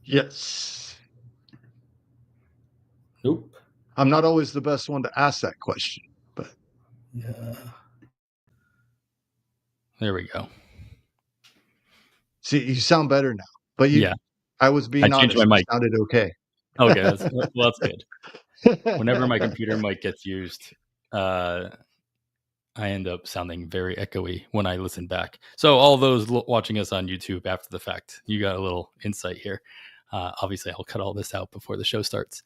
Yes. Nope. I'm not always the best one to ask that question, but Yeah. There we go. see, you sound better now. But I was being I changed honest. my You mic. sounded okay. Okay, that's good. Whenever my computer mic gets used, I end up sounding very echoey when I listen back. So all those watching us on YouTube after the fact, you got a little insight here. Obviously, I'll cut all this out before the show starts.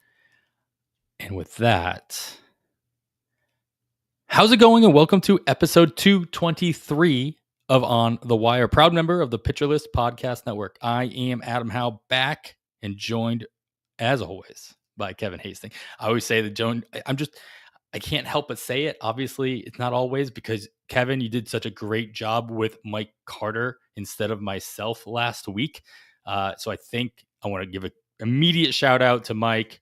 And with that, how's it going? And welcome to episode 223 of On the Wire, proud member of the Pitcher List Podcast Network. I am Adam Howe, back and joined, as always, by Kevin Hasting. I always say that Joan, I can't help but say it. Obviously, it's not always, because Kevin, you did such a great job with Mike Carter instead of myself last week. So I think I want to give an immediate shout out to Mike.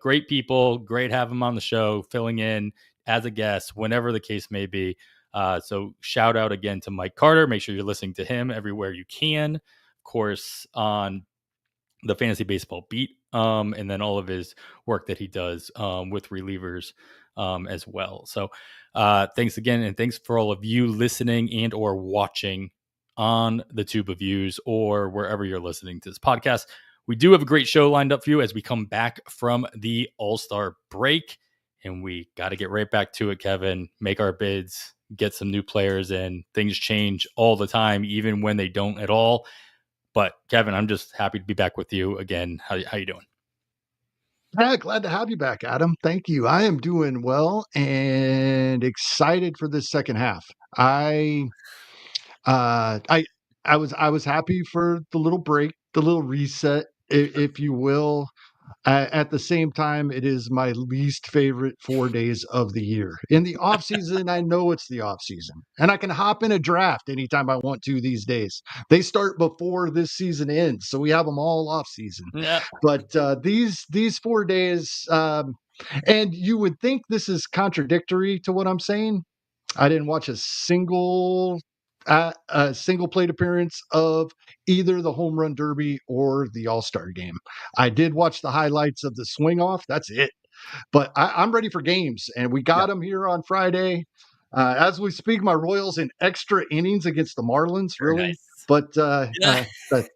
Great people, great have him on the show, filling in as a guest, whenever the case may be. So shout out again to Mike Carter. Make sure you're listening to him everywhere you can. Of course, on the Fantasy Baseball Beat, and then all of his work that he does with relievers as well. So thanks again, and thanks for all of you listening and or watching on the Tube of Views or wherever you're listening to this podcast. We do have a great show lined up for you as we come back from the All-Star break, and we got to get right back to it, Kevin. Make our bids, get some new players in. Things change all the time, even when they don't at all. But Kevin, I'm just happy to be back with you again. How you doing? Yeah, glad to have you back, Adam. Thank you. I am doing well and excited for this second half. I was happy for the little break, the little reset, if you will. At the same time, it is my least favorite 4 days of the year. In the off season, I know it's the off season, and I can hop in a draft anytime I want to these days. They start before this season ends, so we have them all off season. Yeah. But these 4 days, and you would think this is contradictory to what I'm saying. I didn't watch a single plate appearance of either the home run derby or the All-Star game. I did watch the highlights of the swing off. That's it. But I'm ready for games, and we got them here on Friday. As we speak, my Royals in extra innings against the Marlins. Really, nice. But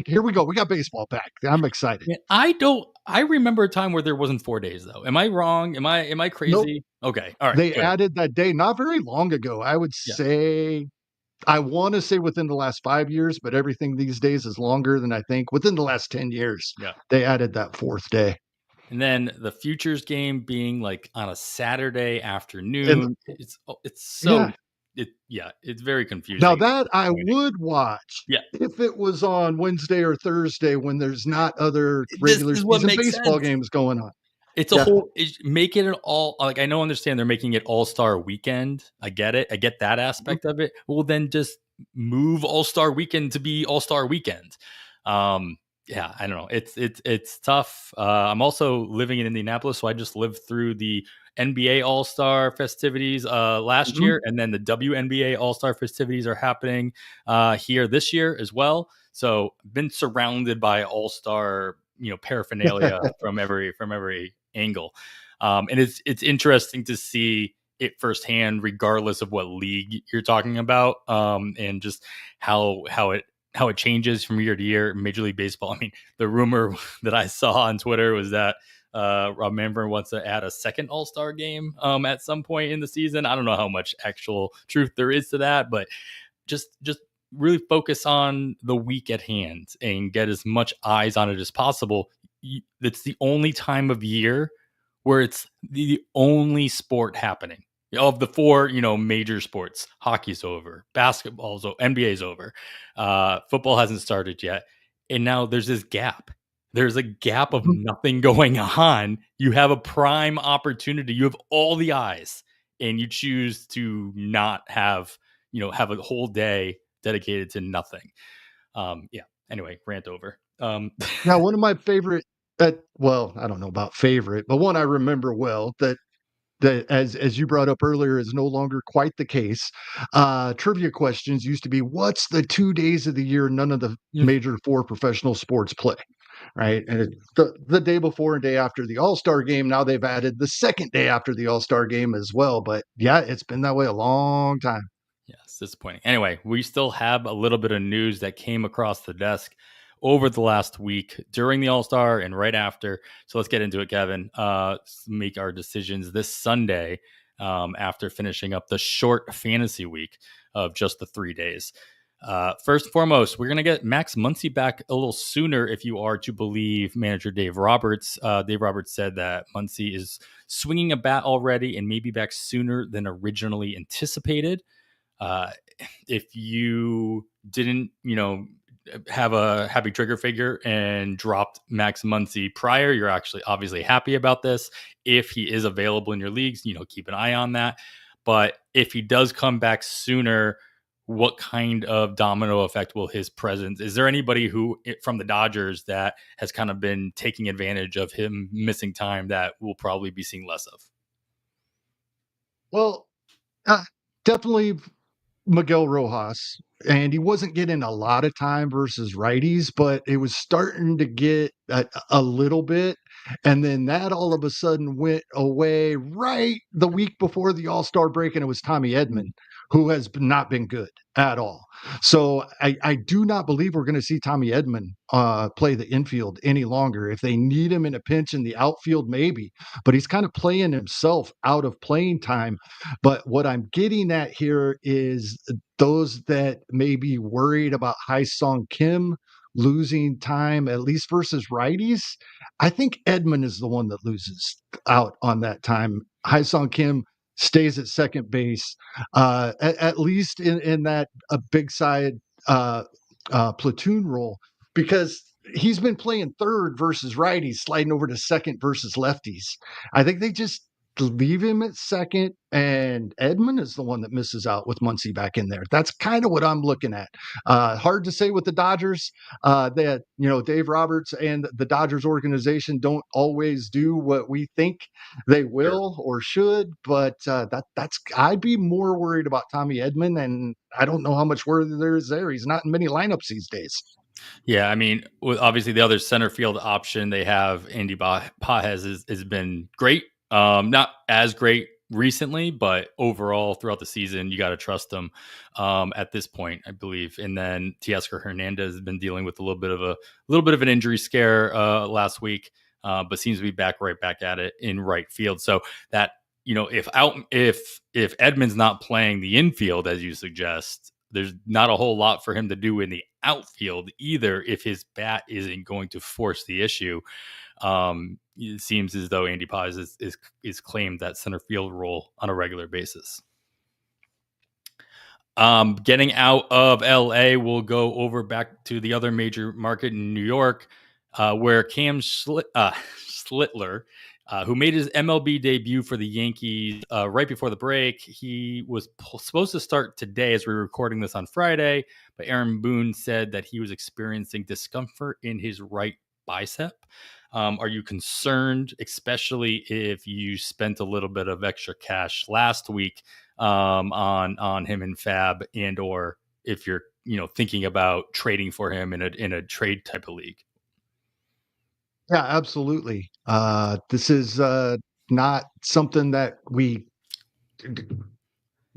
here we go. We got baseball back. I'm excited. I remember a time where there wasn't 4 days though. Am I wrong? Am I crazy? Nope. Okay. All right. They added that day not very long ago. I would say, I want to say within the last 5 years, but everything these days is longer than I think. Within the last 10 years, they added that fourth day. And then the Futures game being like on a Saturday afternoon. It's so it's very confusing. Now that I would watch if it was on Wednesday or Thursday when there's not other regular season baseball games going on. It's a whole make it an all, like, I know, understand they're making it All-Star weekend. I get it. I get that aspect of it. Well, then just move All-Star weekend to be All-Star weekend. Yeah, I don't know. It's tough. I'm also living in Indianapolis, so I just lived through the NBA All-Star festivities last year, and then the WNBA All-Star festivities are happening here this year as well. So been surrounded by All-Star, paraphernalia from every angle. And it's interesting to see it firsthand, regardless of what league you're talking about, and just how it changes from year to year. Major League Baseball. I mean, the rumor that I saw on Twitter was that Rob Manfred wants to add a second All-Star game at some point in the season. I don't know how much actual truth there is to that, but just really focus on the week at hand and get as much eyes on it as possible. It's the only time of year where it's the only sport happening. Of the four, major sports, hockey's over, basketball's over, NBA's over, football hasn't started yet, and now there's this gap. There's a gap of nothing going on. You have a prime opportunity. You have all the eyes, and you choose to not have a whole day dedicated to nothing. Anyway, rant over. Now, one of my favorite, well, I don't know about favorite, but one I remember well that that, as you brought up earlier, is no longer quite the case. Trivia questions used to be, what's the 2 days of the year none of the major 4 professional sports play? Right. And the day before and day after the All-Star game. Now they've added the second day after the All-Star game as well. But yeah, it's been that way a long time. Yes, disappointing. Anyway, we still have a little bit of news that came across the desk over the last week during the All-Star and right after. So let's get into it, Kevin. Make our decisions this Sunday after finishing up the short fantasy week of just the 3 days. First and foremost, we're going to get Max Muncy back a little sooner if you are to believe manager Dave Roberts. Dave Roberts said that Muncy is swinging a bat already and maybe back sooner than originally anticipated. If you didn't, have a happy trigger figure and dropped Max Muncy prior, you're actually obviously happy about this. If he is available in your leagues, keep an eye on that. But if he does come back sooner, what kind of domino effect will his presence? Is there anybody who from the Dodgers that has kind of been taking advantage of him missing time that we'll probably be seeing less of? Well, definitely Miguel Rojas, and he wasn't getting a lot of time versus righties, but it was starting to get a little bit. And then that all of a sudden went away right the week before the All-Star break, and it was Tommy Edman, who has not been good at all. So I do not believe we're going to see Tommy Edman play the infield any longer. If they need him in a pinch in the outfield, maybe, but he's kind of playing himself out of playing time. But what I'm getting at here is those that may be worried about Hai-Sung Kim losing time, at least versus righties. I think Edman is the one that loses out on that time. Hai-Sung Kim stays at second base, at least in that a big side platoon role, because he's been playing third versus righties, sliding over to second versus lefties. I think they just leave him at second, and Edman is the one that misses out with Muncy back in there. That's kind of what I'm looking at. Hard to say with the Dodgers. That Dave Roberts and the Dodgers organization don't always do what we think they will or should, but that's I'd be more worried about Tommy Edman, and I don't know how much worry there is there. He's not in many lineups these days. Yeah, I mean, obviously the other center field option they have, Andy Pages, has been great. Not as great recently, but overall throughout the season, you got to trust him at this point, I believe. And then Teoscar Hernandez has been dealing with a little bit of an injury scare last week, but seems to be right back at it in right field. So that if Edman's not playing the infield as you suggest, there's not a whole lot for him to do in the outfield either if his bat isn't going to force the issue. It seems as though Andy Paz is claimed that center field role on a regular basis. Getting out of LA, we'll go over back to the other major market in New York, where Cam Schlittler, who made his MLB debut for the Yankees right before the break. He was supposed to start today as we're recording this on Friday, but Aaron Boone said that he was experiencing discomfort in his right bicep. Are you concerned, especially if you spent a little bit of extra cash last week on him in FAAB, and or if you're thinking about trading for him in a trade type of league? Yeah, absolutely. This is not something that we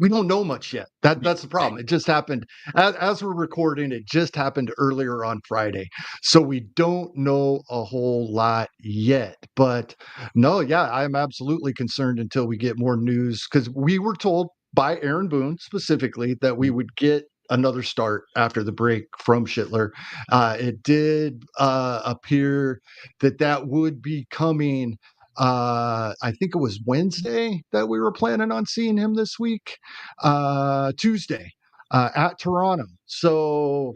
don't know much yet. That's the problem. It just happened as we're recording. It just happened earlier on Friday, so we don't know a whole lot yet. But no, yeah, I'm absolutely concerned until we get more news, because we were told by Aaron Boone specifically that we would get another start after the break from Schlittler. It did appear that would be coming. I think it was Wednesday that we were planning on seeing him this week, Tuesday at Toronto. So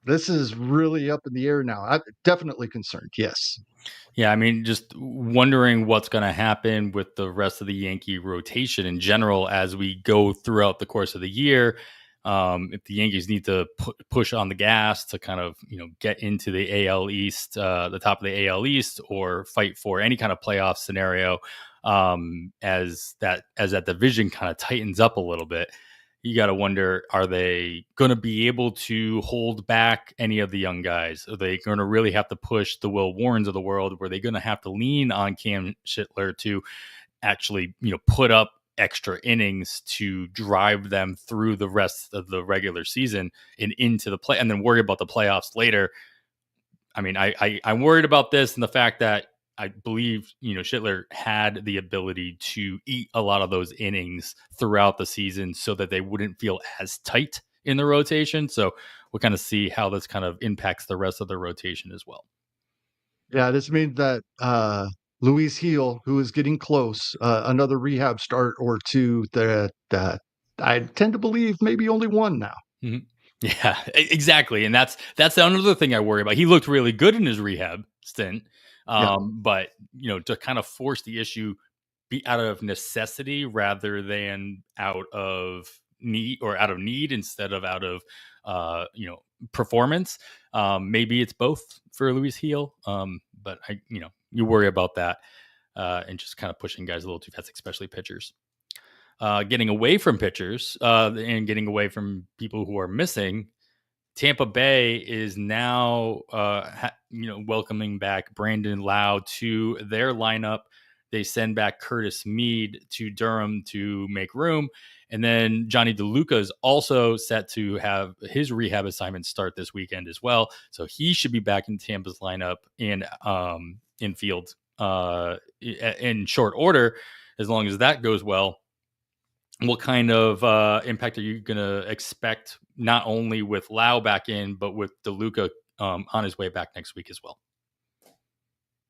this is really up in the air now. I'm definitely concerned. Yes. Yeah, I mean, just wondering what's going to happen with the rest of the Yankee rotation in general as we go throughout the course of the year. If the Yankees need to push on the gas to kind of get into the AL East, the top of the AL East, or fight for any kind of playoff scenario, as that division kind of tightens up a little bit. You got to wonder, are they going to be able to hold back any of the young guys? Are they going to really have to push the Will Warrens of the world? Were they going to have to lean on Cam Schlitter to actually, put up extra innings to drive them through the rest of the regular season and into the play, and then worry about the playoffs later? I mean, I'm worried about this and the fact that I believe, Schlitter had the ability to eat a lot of those innings throughout the season so that they wouldn't feel as tight in the rotation. So we'll kind of see how this kind of impacts the rest of the rotation as well. Yeah, this means that Luis Heel, who is getting close, another rehab start or two that I tend to believe maybe only one now. Mm-hmm. Yeah, exactly. And that's another thing I worry about. He looked really good in his rehab stint. But to kind of force the issue be out of necessity rather than out of need instead of out of performance. Maybe it's both for Luis Heel. But you worry about that and just kind of pushing guys a little too fast, especially pitchers. Getting away from pitchers and getting away from people who are missing. Tampa Bay is now, welcoming back Brandon Lowe to their lineup. They send back Curtis Mead to Durham to make room. And then Johnny DeLuca is also set to have his rehab assignment start this weekend as well. So he should be back in Tampa's lineup in field in short order, as long as that goes well. What kind of impact are you going to expect, not only with Lowe back in, but with DeLuca on his way back next week as well?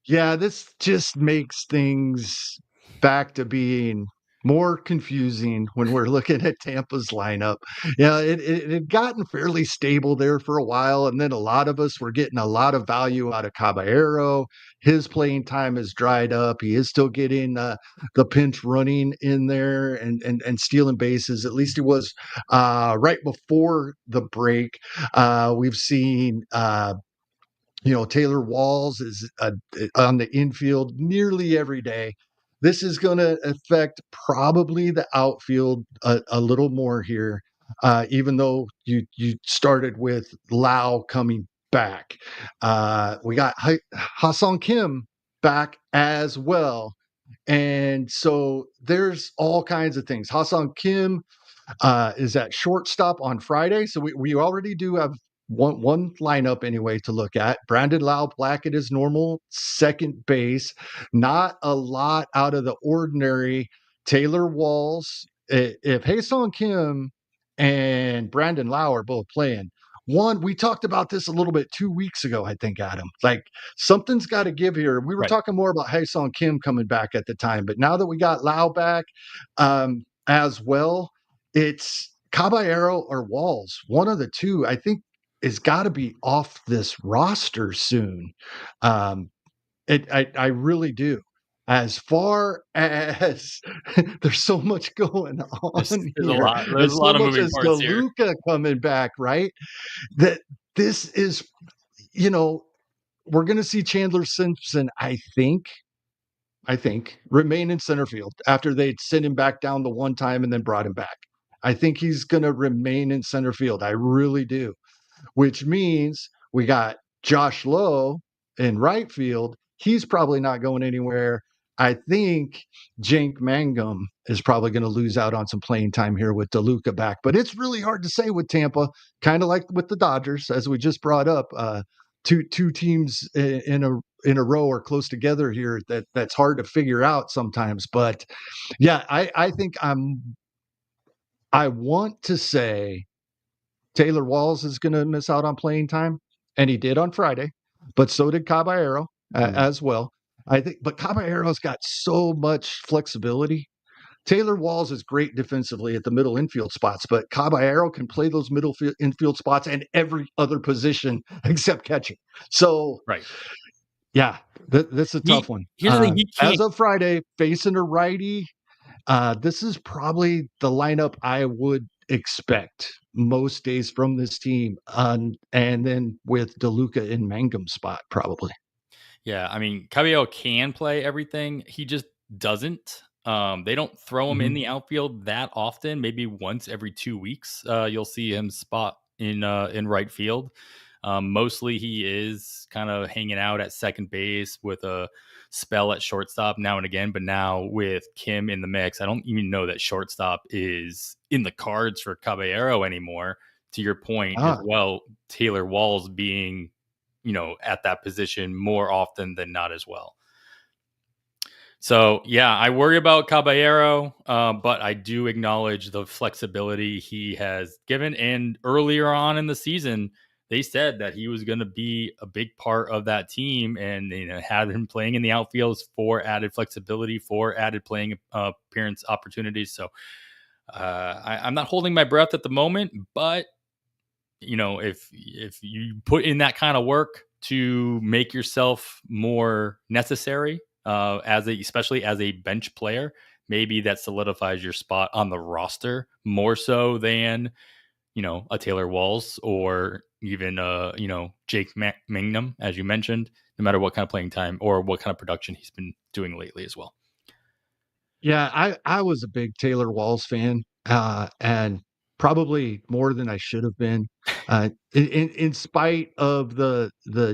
Yeah, this just makes things back to being more confusing when we're looking at Tampa's lineup. Yeah, it had gotten fairly stable there for a while, and then a lot of us were getting a lot of value out of Caballero. His playing time has dried up. He is still getting the pinch running in there and stealing bases. At least he was right before the break. We've seen Taylor Walls is on the infield nearly every day. This is going to affect probably the outfield a little more here, even though you started with Lau coming back. We got Ha-Seong Kim back as well. And so there's all kinds of things. Ha-Seong Kim is at shortstop on Friday. So we already do have one lineup anyway to look at. Brandon Lau Black at his normal second base. Not a lot out of the ordinary. Taylor Walls. If Hae-Sung Kim and Brandon Lau are both playing, we talked about this a little bit 2 weeks ago, I think, Adam. Like, something's got to give here. We were talking more about Hae-Sung Kim coming back at the time, but now that we got Lau back as well, it's Caballero or Walls. One of the two, I think, is got to be off this roster soon. I really do. As far as there's so much going on there's here, a lot. There's a lot of moving parts here. DeLuca coming back, right? That this is, we're going to see Chandler Simpson, I think, remain in center field after they'd sent him back down the one time and then brought him back. I think he's going to remain in center field. I really do, which means we got Josh Lowe in right field. He's probably not going anywhere. I think Jake Mangum is probably going to lose out on some playing time here with DeLuca back, but it's really hard to say with Tampa, kind of like with the Dodgers, as we just brought up. Two teams in a row are close together here. That's hard to figure out sometimes. But yeah, I think I want to say Taylor Walls is going to miss out on playing time, and he did on Friday, but so did Caballero as well. I think, but Caballero's got so much flexibility. Taylor Walls is great defensively at the middle infield spots, but Caballero can play those middle infield spots and every other position except catching. So, right. Yeah, that's a tough one. Here's the thing, as of Friday, facing a righty, this is probably the lineup I would expect most days from this team, and then with DeLuca in Mangum's spot, probably. Yeah, I mean, Caballero can play everything. He just doesn't. They don't throw him in Mhm. the outfield that often. Maybe once every 2 weeks, you'll see him spot in right field. Mostly he is kind of hanging out at second base with a spell at shortstop now and again. But now with Kim in the mix, I don't even know that shortstop is in the cards for Caballero anymore. To your point as Ah, well, Taylor Walls being, at that position more often than not as well. So, yeah, I worry about Caballero, but I do acknowledge the flexibility he has given. And earlier on in the season, they said that he was going to be a big part of that team and had him playing in the outfields for added flexibility, for added playing appearance opportunities. So I'm not holding my breath at the moment, but if you put in that kind of work to make yourself more necessary, especially as a bench player, maybe that solidifies your spot on the roster more so than a Taylor Walls or even Jake Mingham, as you mentioned. No matter what kind of playing time or what kind of production he's been doing lately as well. yeah, I was a big Taylor Walls fan, and probably more than I should have been. In spite of the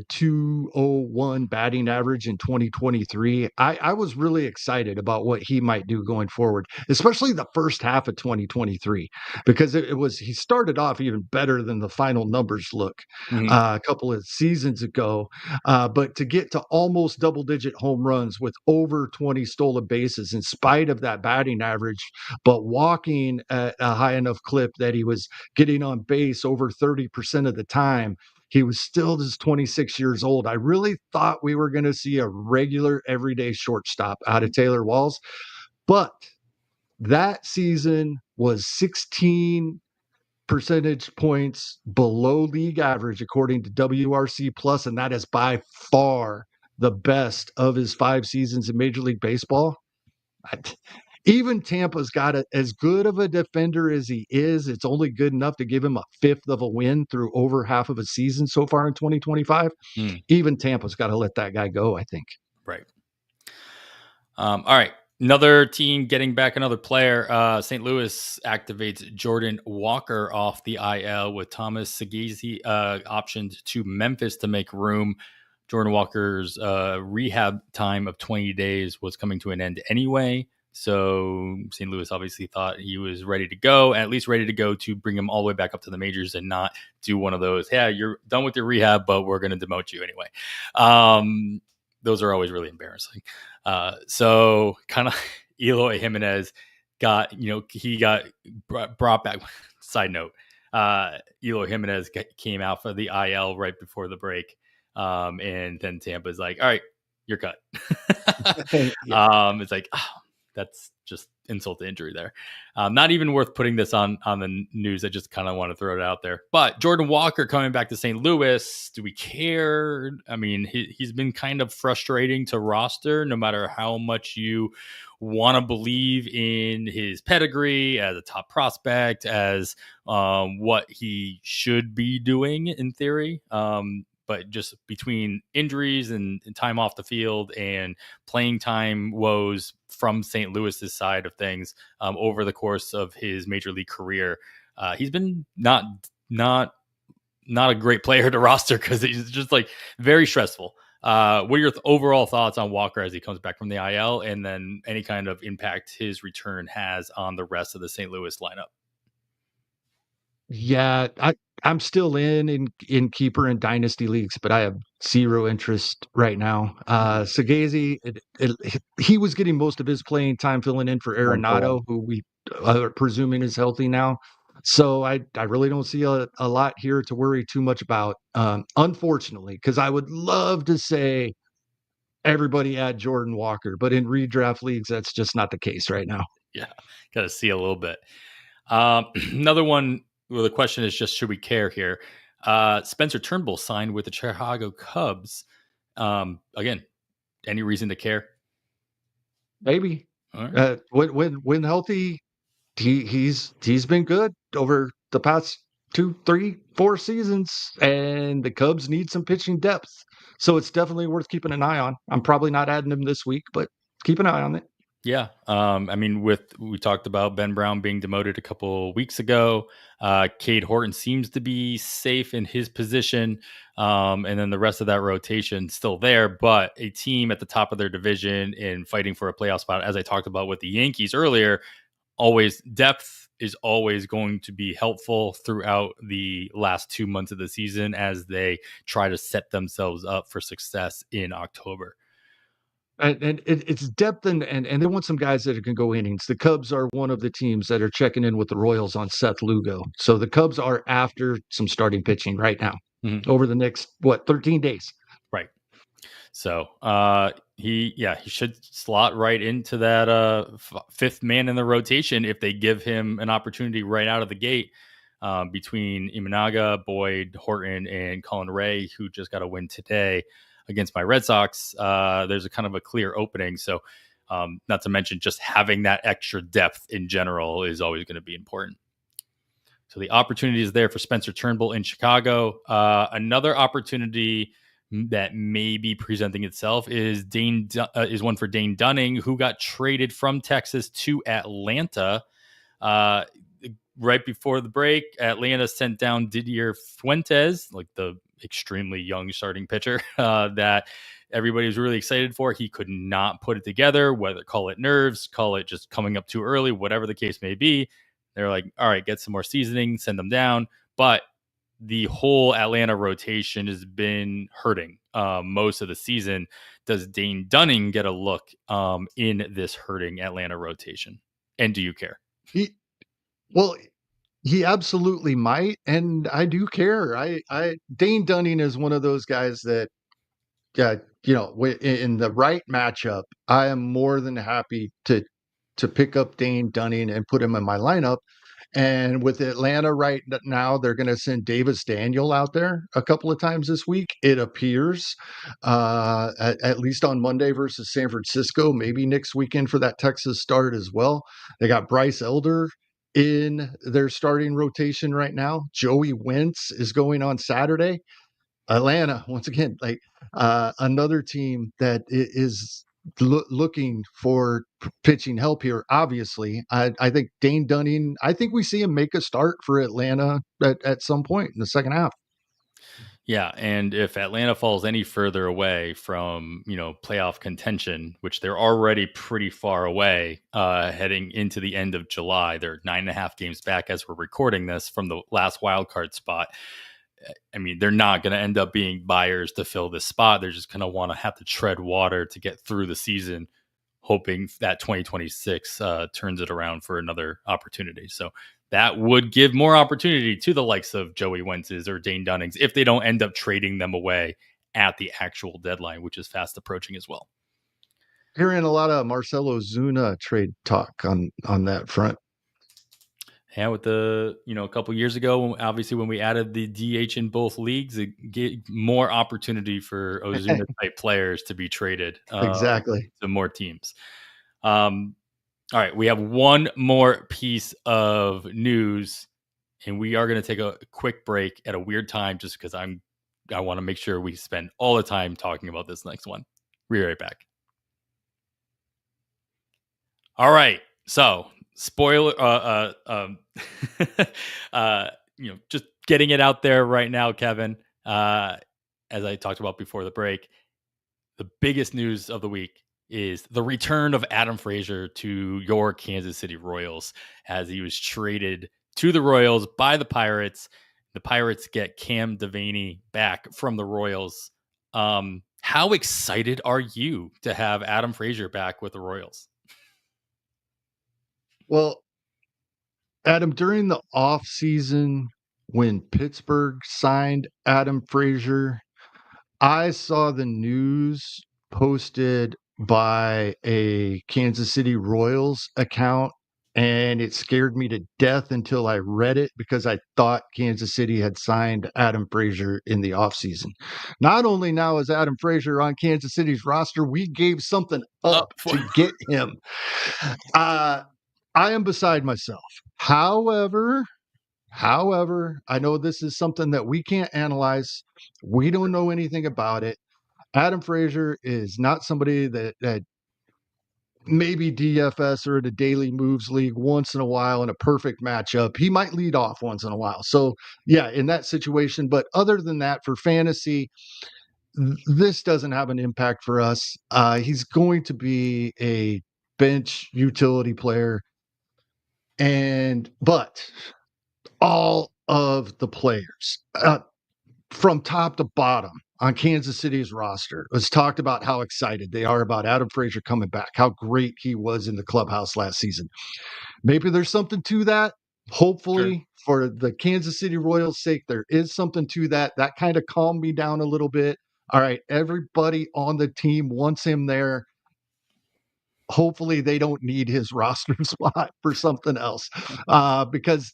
201 batting average in 2023, I was really excited about what he might do going forward, especially the first half of 2023, because he started off even better than the final numbers look Mm-hmm. a couple of seasons ago. But to get to almost double digit home runs with over 20 stolen bases, in spite of that batting average, but walking at a high enough clip that he was getting on base over 30% of the time, he was still just 26 years old. I really thought we were going to see a regular everyday shortstop out of Taylor Walls, but that season was 16 percentage points below league average according to WRC plus, and that is by far the best of his 5 seasons in Major League Baseball. Even Tampa's got as good of a defender as he is. It's only good enough to give him a fifth of a win through over half of a season so far in 2025. Mm, Even Tampa's got to let that guy go, I think. right. All right. Another team getting back another player. St. Louis activates Jordan Walker off the IL with Thomas Segasi optioned to Memphis to make room. Jordan Walker's rehab time of 20 days was coming to an end anyway. So St. Louis obviously thought he was ready to go, at least ready to go to bring him all the way back up to the majors and not do one of those, yeah, you're done with your rehab, but we're going to demote you anyway. Those are always really embarrassing. So kind of Eloy Jimenez he got brought back. Side note, Eloy Jimenez came out for the IL right before the break. And then Tampa's like, all right, you're cut. Yeah. It's like, that's just insult to injury there. Not even worth putting this on the news. I just kind of want to throw it out there. But Jordan Walker coming back to St. Louis, do we care? I mean, he's been kind of frustrating to roster, no matter how much you want to believe in his pedigree as a top prospect, as what he should be doing in theory. But just between injuries and time off the field and playing time woes from St. Louis's side of things over the course of his major league career, he's been not a great player to roster because he's just like very stressful. What are your overall thoughts on Walker as he comes back from the IL, and then any kind of impact his return has on the rest of the St. Louis lineup? Yeah, I'm still in keeper and dynasty leagues, but I have zero interest right now. Sagasi, he was getting most of his playing time filling in for 1-for-1. Arenado, who we are presuming is healthy now. So I really don't see a lot here to worry too much about, unfortunately, because I would love to say everybody add Jordan Walker, but in redraft leagues, that's just not the case right now. Yeah, got to see a little bit. Another one. Well, the question is just, should we care here? Spencer Turnbull signed with the Chicago Cubs. Again, any reason to care? Maybe All right. when healthy, he's been good over the past 2, 3, 4 seasons, and the Cubs need some pitching depth. So it's definitely worth keeping an eye on. I'm probably not adding him this week, but keep an eye on it. Yeah. I mean, we talked about Ben Brown being demoted a couple weeks ago. Cade Horton seems to be safe in his position. And then the rest of that rotation still there, but a team at the top of their division and fighting for a playoff spot, as I talked about with the Yankees earlier, always depth is always going to be helpful throughout the last 2 months of the season as they try to set themselves up for success in October. And it's depth and they want some guys that can go innings. The Cubs are one of the teams that are checking in with the Royals on Seth Lugo. So the Cubs are after some starting pitching right now over the next, 13 days. Right. So he should slot right into that fifth man in the rotation if they give him an opportunity right out of the gate. Between Imanaga, Boyd, Horton, and Colin Ray, who just got a win today against my Red Sox, there's a kind of a clear opening. So not to mention just having that extra depth in general is always going to be important. So the opportunity is there for Spencer Turnbull in Chicago. Another opportunity that may be presenting itself is one for Dane Dunning, who got traded from Texas to Atlanta. Right before the break, Atlanta sent down Didier Fuentes, like the extremely young starting pitcher that everybody was really excited for. He could not put it together, whether call it nerves, call it just coming up too early, whatever the case may be. They're like, all right, get some more seasoning, send them down. But the whole Atlanta rotation has been hurting most of the season. Does Dane Dunning get a look in this hurting Atlanta rotation? And do you care? He absolutely might, and I do care. Dane Dunning is one of those guys that, in the right matchup, I am more than happy to pick up Dane Dunning and put him in my lineup. And with Atlanta right now, they're going to send Davis Daniel out there a couple of times this week. It appears, at least on Monday versus San Francisco, maybe next weekend for that Texas start as well. They got Bryce Elder in their starting rotation right now. Joey Wentz is going on Saturday. Atlanta, once again, like another team that is looking for pitching help here. Obviously, I think Dane Dunning. I think we see him make a start for Atlanta at some point in the second half. Yeah, and if Atlanta falls any further away from playoff contention, which they're already pretty far away, heading into the end of July, they're 9.5 games back as we're recording this from the last wild card spot. I mean, they're not going to end up being buyers to fill this spot. They're just going to want to have to tread water to get through the season, hoping that 2026 turns it around for another opportunity. So that would give more opportunity to the likes of Joey Wentz's or Dane Dunning's if they don't end up trading them away at the actual deadline, which is fast approaching as well. Hearing a lot of Marcelo Zuna trade talk on that front. Yeah, with a couple years ago, obviously when we added the DH in both leagues, it gave more opportunity for Ozuna type players to be traded Exactly to more teams. All right, we have one more piece of news, and we are going to take a quick break at a weird time just because I want to make sure we spend all the time talking about this next one. We'll be right back. All right, so spoiler, just getting it out there right now, Kevin. As I talked about before the break, the biggest news of the week is the return of Adam Frazier to your Kansas City Royals as he was traded to the Royals by the Pirates. The Pirates get Cam Devaney back from the Royals. How excited are you to have Adam Frazier back with the Royals? Well, Adam, during the off season when Pittsburgh signed Adam Frazier, I saw the news posted by a Kansas City Royals account, and it scared me to death until I read it because I thought Kansas City had signed Adam Frazier in the offseason. Not only now is Adam Frazier on Kansas City's roster, we gave something up to get him. I am beside myself. However, I know this is something that we can't analyze. We don't know anything about it. Adam Frazier is not somebody that maybe DFS or the daily moves league once in a while in a perfect matchup, he might lead off once in a while. So yeah, in that situation. But other than that, for fantasy, this doesn't have an impact for us. He's going to be a bench utility player. But all of the players from top to bottom on Kansas City's roster was talked about how excited they are about Adam Frazier coming back, how great he was in the clubhouse last season. Maybe there's something to that. Hopefully, for the Kansas City Royals' sake, there is something to that. That kind of calmed me down a little bit. All right, everybody on the team wants him there. Hopefully they don't need his roster spot for something else, because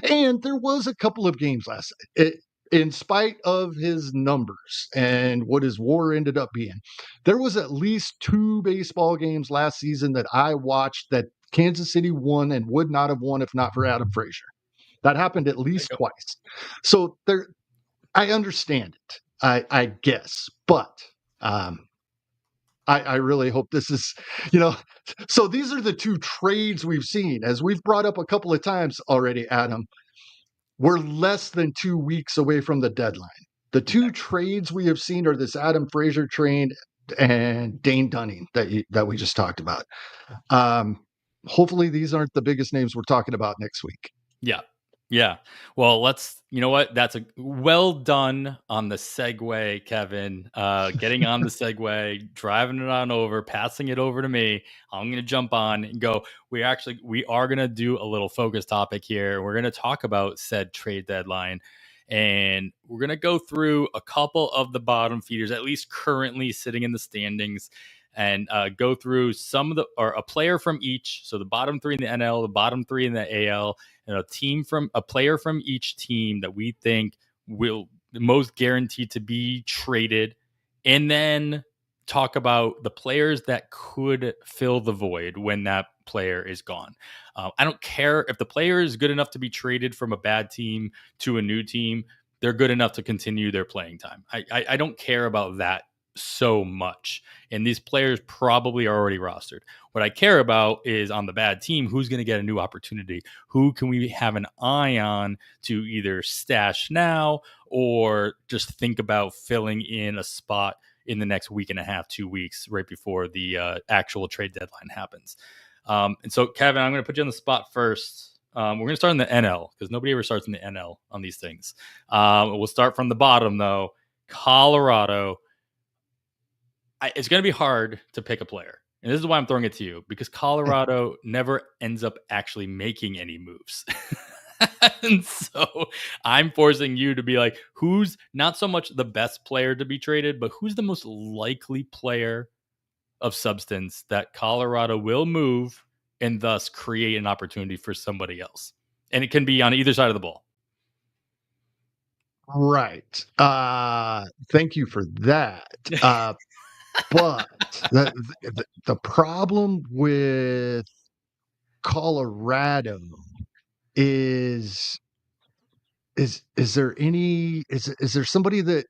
and there was a couple of games last night. In spite of his numbers and what his WAR ended up being, there was at least 2 baseball games last season that I watched that Kansas City won and would not have won if not for Adam Frazier. That happened at least twice. So I understand it, I guess, but I really hope this is, so these are the 2 trades we've seen. As we've brought up a couple of times already, Adam, we're less than 2 weeks away from the deadline. The 2 trades we have seen are this Adam Frazier trade and Dane Dunning that we just talked about. Hopefully these aren't the biggest names we're talking about next week. Yeah. Well, you know what? That's a well done on the segue, Kevin. Getting on the segue, driving it on over, passing it over to me. I'm going to jump on and go. We are going to do a little focus topic here. We're going to talk about said trade deadline, and we're going to go through a couple of the bottom feeders, at least currently sitting in the standings, and go through a player from each. So the bottom 3 in the NL, the bottom 3 in the AL, and a player from each team that we think will the most guaranteed to be traded, and then talk about the players that could fill the void when that player is gone. I don't care if the player is good enough to be traded from a bad team to a new team. They're good enough to continue their playing time. I don't care about that so much, and these players probably are already rostered. What I care about is on the bad team, who's going to get a new opportunity, who can we have an eye on to either stash now or just think about filling in a spot in the next week and a half, 2 weeks, right before the actual trade deadline happens. And so, Kevin, I'm going to put you on the spot first. We're going to start in the NL because nobody ever starts in the NL on these things. We'll start from the bottom, though. Colorado. It's going to be hard to pick a player. And this is why I'm throwing it to you, because Colorado never ends up actually making any moves. And so I'm forcing you to be like, who's not so much the best player to be traded, but who's the most likely player of substance that Colorado will move and thus create an opportunity for somebody else. And it can be on either side of the ball. Right. Thank you for that. But the problem with Colorado is there somebody that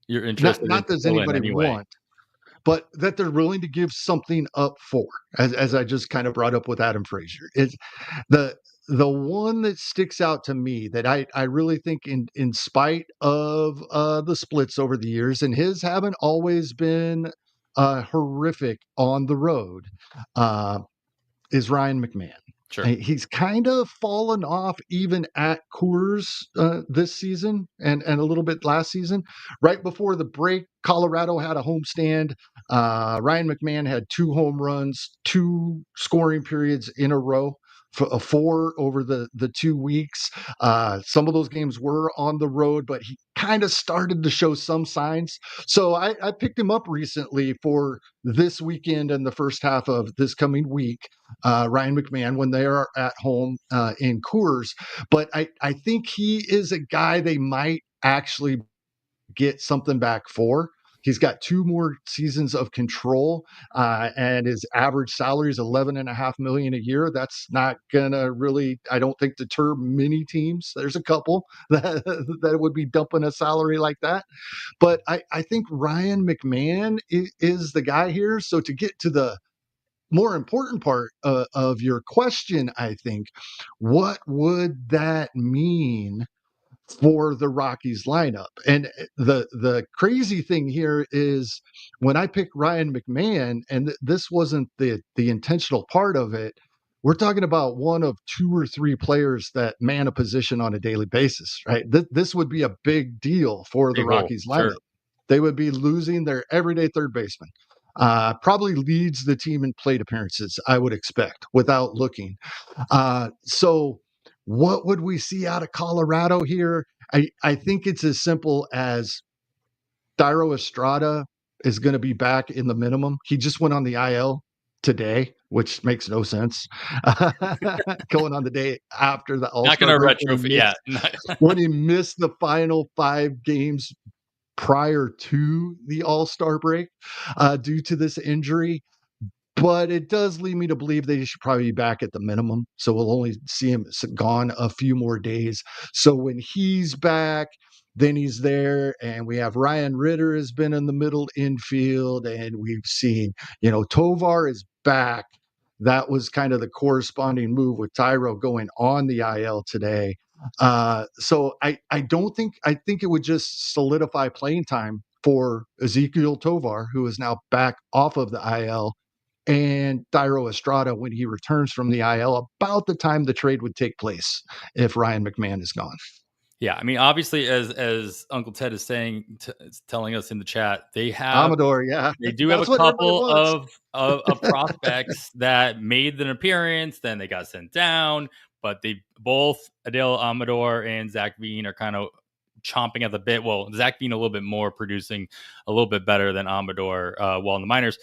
you're interested not does anybody want, but that they're willing to give something up for, as I just kind of brought up with Adam Frazier. It's the one that sticks out to me that I really think in spite of the splits over the years, and his haven't always been horrific on the road, is Ryan McMahon. Sure. He's kind of fallen off even at Coors this season and a little bit last season. Right before the break, Colorado had a homestand. Ryan McMahon had 2 home runs, 2 scoring periods in a row. 4 over the 2 weeks. Some of those games were on the road, but he kind of started to show some signs. So I picked him up recently for this weekend and the first half of this coming week, Ryan McMahon, when they are at home in Coors. But I think he is a guy they might actually get something back for. He's got 2 more seasons of control, and his average salary is $11.5 million a year. That's not gonna really, I don't think, deter many teams. There's a couple that would be dumping a salary like that, but I think Ryan McMahon is the guy here. So to get to the more important part of your question, I think, what would that mean for the Rockies lineup? And the crazy thing here is when I picked Ryan McMahon, and this wasn't the intentional part of it, we're talking about one of 2 or 3 players that man a position on a daily basis, right? This would be a big deal for the Big hole, Rockies lineup. sure. They would be losing their everyday third baseman. Probably leads the team in plate appearances, I would expect, without looking. So what would we see out of Colorado here? I think it's as simple as Thairo Estrada is going to be back in the minimum. He just went on the IL today, which makes no sense. Going on the day after the Not All-Star going to break retrofit. Yeah. when he missed the final 5 games prior to the All-Star break due to this injury. But it does lead me to believe that he should probably be back at the minimum. So we'll only see him gone a few more days. So when he's back, then he's there. And we have Ryan Ritter has been in the middle infield. And we've seen, Tovar is back. That was kind of the corresponding move with Thairo going on the IL today. So I think it would just solidify playing time for Ezequiel Tovar, who is now back off of the IL, and Thairo Estrada when he returns from the IL about the time the trade would take place if Ryan McMahon is gone. Yeah, I mean, obviously, as Uncle Ted is saying, telling us in the chat, they Amador, yeah, do have a that's what everybody couple wants. of prospects that made an appearance, then they got sent down, but they both Adele Amador and Zach Veen are kind of chomping at the bit. Well, Zach Veen a little bit more, producing a little bit better than Amador while in the minors.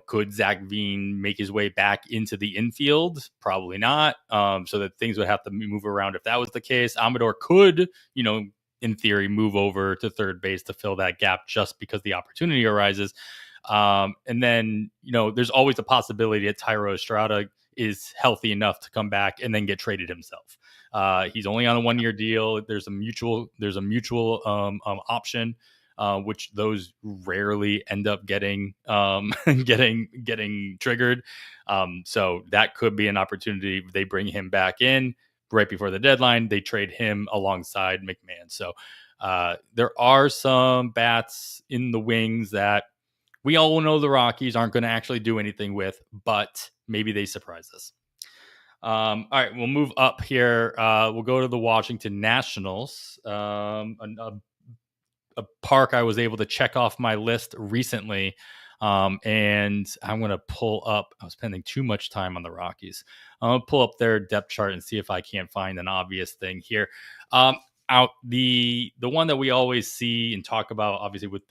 Could Zach Veen make his way back into the infield? Probably not. So that things would have to move around if that was the case. Amador could, in theory, move over to third base to fill that gap just because the opportunity arises. And then, there's always a possibility that Thairo Estrada is healthy enough to come back and then get traded himself. He's only on a 1-year deal. There's a mutual option. Which those rarely end up getting getting triggered. So that could be an opportunity. They bring him back in right before the deadline. They trade him alongside McMahon. So there are some bats in the wings that we all know the Rockies aren't going to actually do anything with, but maybe they surprise us. All right, we'll move up here. We'll go to the Washington Nationals. A park I was able to check off my list recently. And I'm going to pull up, I was spending too much time on the Rockies. I'm going to pull up their depth chart and see if I can't find an obvious thing here. Out the one that we always see and talk about, obviously with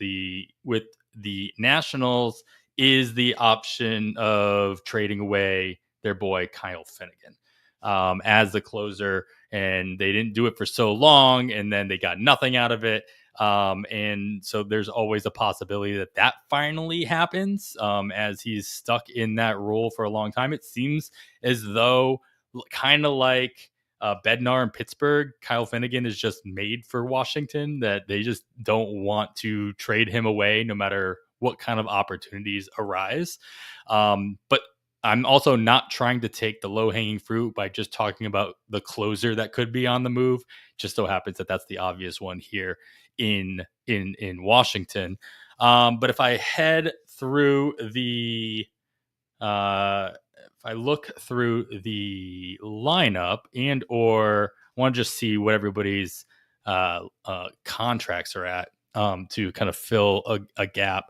the Nationals, is the option of trading away their boy Kyle Finnegan as the closer. And they didn't do it for so long, and then they got nothing out of it. And so there's always a possibility that finally happens as he's stuck in that role for a long time. It seems as though, kind of like Bednar in Pittsburgh, Kyle Finnegan is just made for Washington, that they just don't want to trade him away no matter what kind of opportunities arise. But I'm also not trying to take the low-hanging fruit by just talking about the closer that could be on the move. Just so happens that that's the obvious one here in Washington. But if I head through if I look through the lineup and or want to just see what everybody's contracts are at to kind of fill a gap.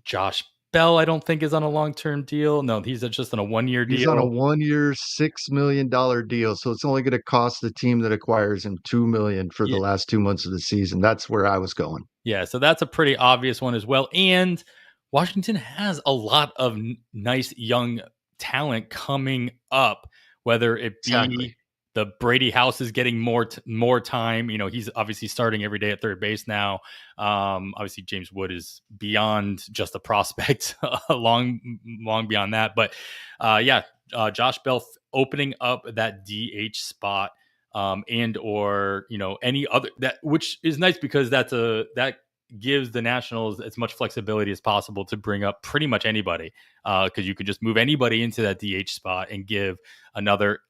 Josh Bell, I don't think, is on a long-term deal. No, he's just on a 1-year deal. He's on a 1-year, $6 million deal. So it's only going to cost the team that acquires him $2 million for the last 2 months of the season. That's where I was going. Yeah, so that's a pretty obvious one as well. And Washington has a lot of nice young talent coming up, whether it be the Brady House is getting more time. He's obviously starting every day at third base now. Obviously, James Wood is beyond just a prospect, long beyond that. But Josh Bell opening up that DH spot, and or any other, that, which is nice because that gives the Nationals as much flexibility as possible to bring up pretty much anybody, because you could just move anybody into that DH spot and give another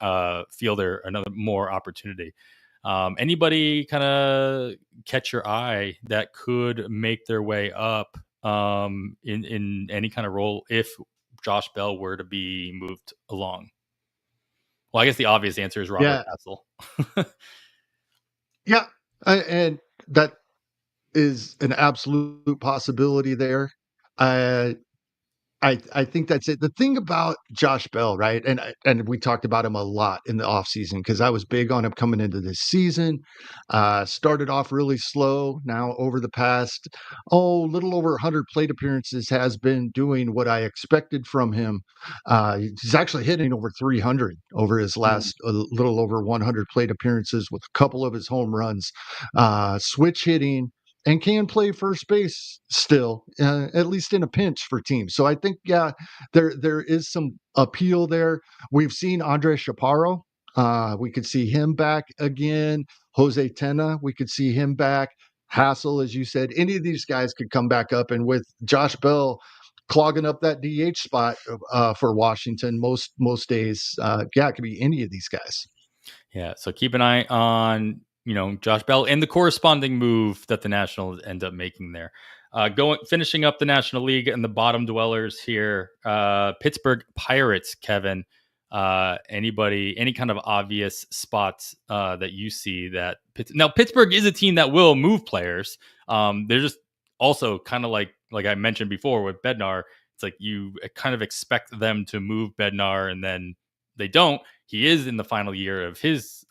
fielder another more opportunity. Anybody kind of catch your eye that could make their way up in any kind of role if Josh Bell were to be moved along? Well, I guess the obvious answer is Robert Hassel. Yeah, and that is an absolute possibility there. I think that's it. The thing about Josh Bell, right? And we talked about him a lot in the offseason because I was big on him coming into this season. Started off really slow. Now over the past, little over 100 plate appearances has been doing what I expected from him. He's actually hitting over 300 over his last little over 100 plate appearances with a couple of his home runs. Switch hitting, and can play first base still, at least in a pinch for teams. So I think, there is some appeal there. We've seen Andre Chaparro. We could see him back again. Jose Tena, we could see him back. Hassel, as you said, any of these guys could come back up. And with Josh Bell clogging up that DH spot for Washington most days, it could be any of these guys. Yeah, so keep an eye on Josh Bell and the corresponding move that the Nationals end up making there. Finishing up the National League and the bottom dwellers here. Pittsburgh Pirates, Kevin. Any kind of obvious spots that you see that now Pittsburgh is a team that will move players. They're just also kind of like I mentioned before with Bednar. It's like you kind of expect them to move Bednar and then they don't. He is in the final year of his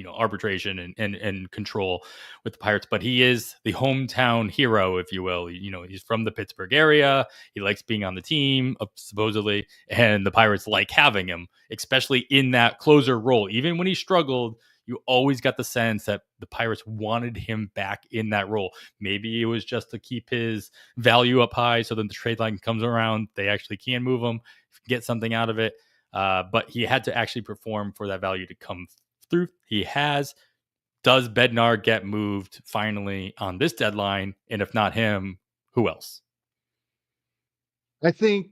arbitration and control with the Pirates, but he is the hometown hero, if you will. He's from the Pittsburgh area. He likes being on the team, supposedly, and the Pirates like having him, especially in that closer role. Even when he struggled, you always got the sense that the Pirates wanted him back in that role. Maybe it was just to keep his value up high so then the trade line comes around, they actually can move him, get something out of it. But he had to actually perform for that value to come through. He has. Does Bednar get moved finally on this deadline? And if not him, who else? I think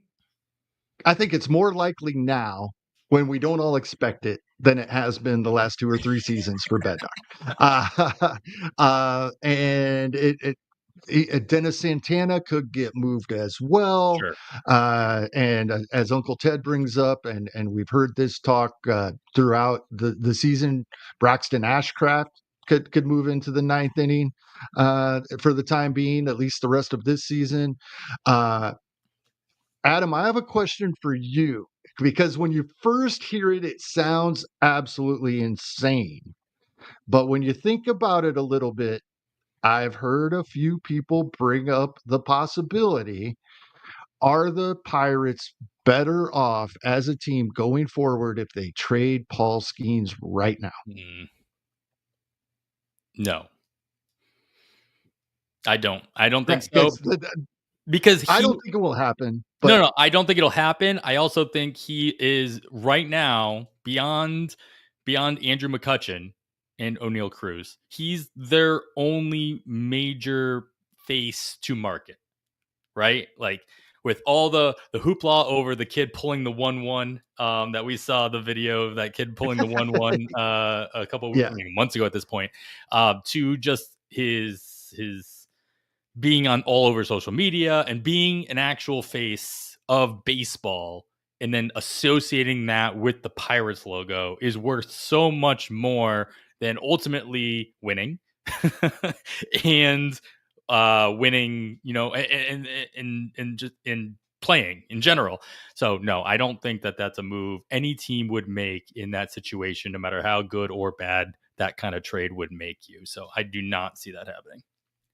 it's more likely now when we don't all expect it than it has been the last 2 or 3 seasons for Bednar. And Dennis Santana could get moved as well. Sure. And as Uncle Ted brings up, and we've heard this talk throughout the season, Braxton Ashcraft could move into the 9th inning for the time being, at least the rest of this season. Adam, I have a question for you, because when you first hear it, it sounds absolutely insane. But when you think about it a little bit, I've heard a few people bring up the possibility, are the Pirates better off as a team going forward if they trade Paul Skeens right now? No. I don't think so. Because I don't think it will happen. But no, I don't think it'll happen. I also think he is right now beyond Andrew McCutchen and O'Neal Cruz. He's their only major face to market, right? Like with all the hoopla over the kid pulling the 1-1, that we saw the video of that kid pulling the 1-1 a couple months ago at this point, to just his being on all over social media and being an actual face of baseball and then associating that with the Pirates logo is worth so much more than ultimately winning and winning, and just in playing in general. So no, I don't think that that's a move any team would make in that situation, no matter how good or bad that kind of trade would make you. So I do not see that happening.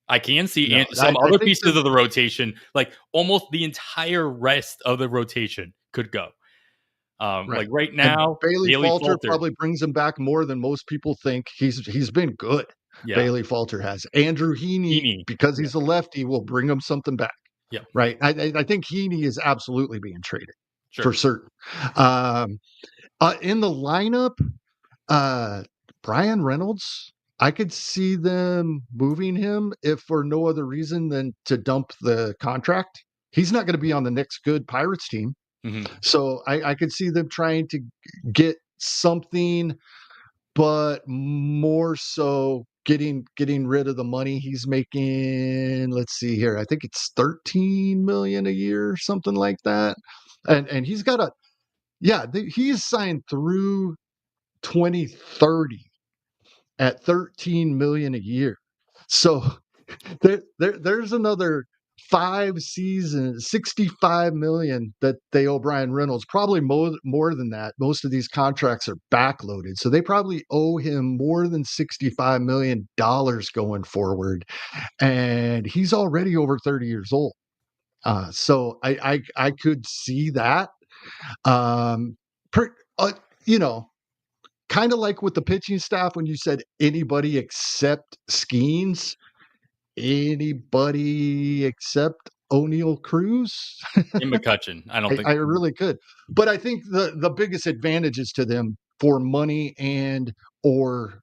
I can see some other pieces of the rotation, like almost the entire rest of the rotation could go. Like right now, Bailey Falter probably brings him back more than most people think. He's been good. Yeah. Bailey Falter has. Andrew Heaney, because he's a lefty, will bring him something back. Yeah. Right. I think Heaney is absolutely being traded for certain. In the lineup, Brian Reynolds I could see them moving him if for no other reason than to dump the contract. He's not going to be on the next good Pirates team. Mm-hmm. So I could see them trying to get something, but more so getting rid of the money he's making. Let's see here. I think it's 13 million a year, something like that. And he's got he's signed through 2030 at 13 million a year. So there's another 5 seasons, 65 million that they owe Brian Reynolds, probably more than that. Most of these contracts are backloaded. So they probably owe him more than $65 million going forward. And he's already over 30 years old. So I could see that. Um, per, you know, kind of like with the pitching staff when you said anybody except Skeens, anybody except O'Neill Cruz. In McCutcheon, I don't think I really could, but I think the biggest advantages to them for money and or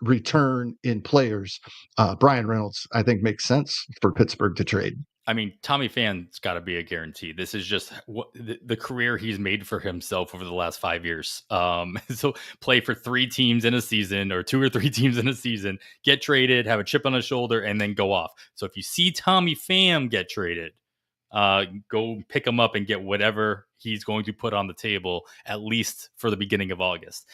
return in players, Brian Reynolds, I think makes sense for Pittsburgh to trade. I mean, Tommy Phan's got to be a guarantee. This is just what the career he's made for himself over the last 5 years. So play for 3 teams in a season, or 2 or 3 teams in a season, get traded, have a chip on his shoulder, and then go off. So if you see Tommy Pham get traded, go pick him up and get whatever he's going to put on the table, at least for the beginning of August.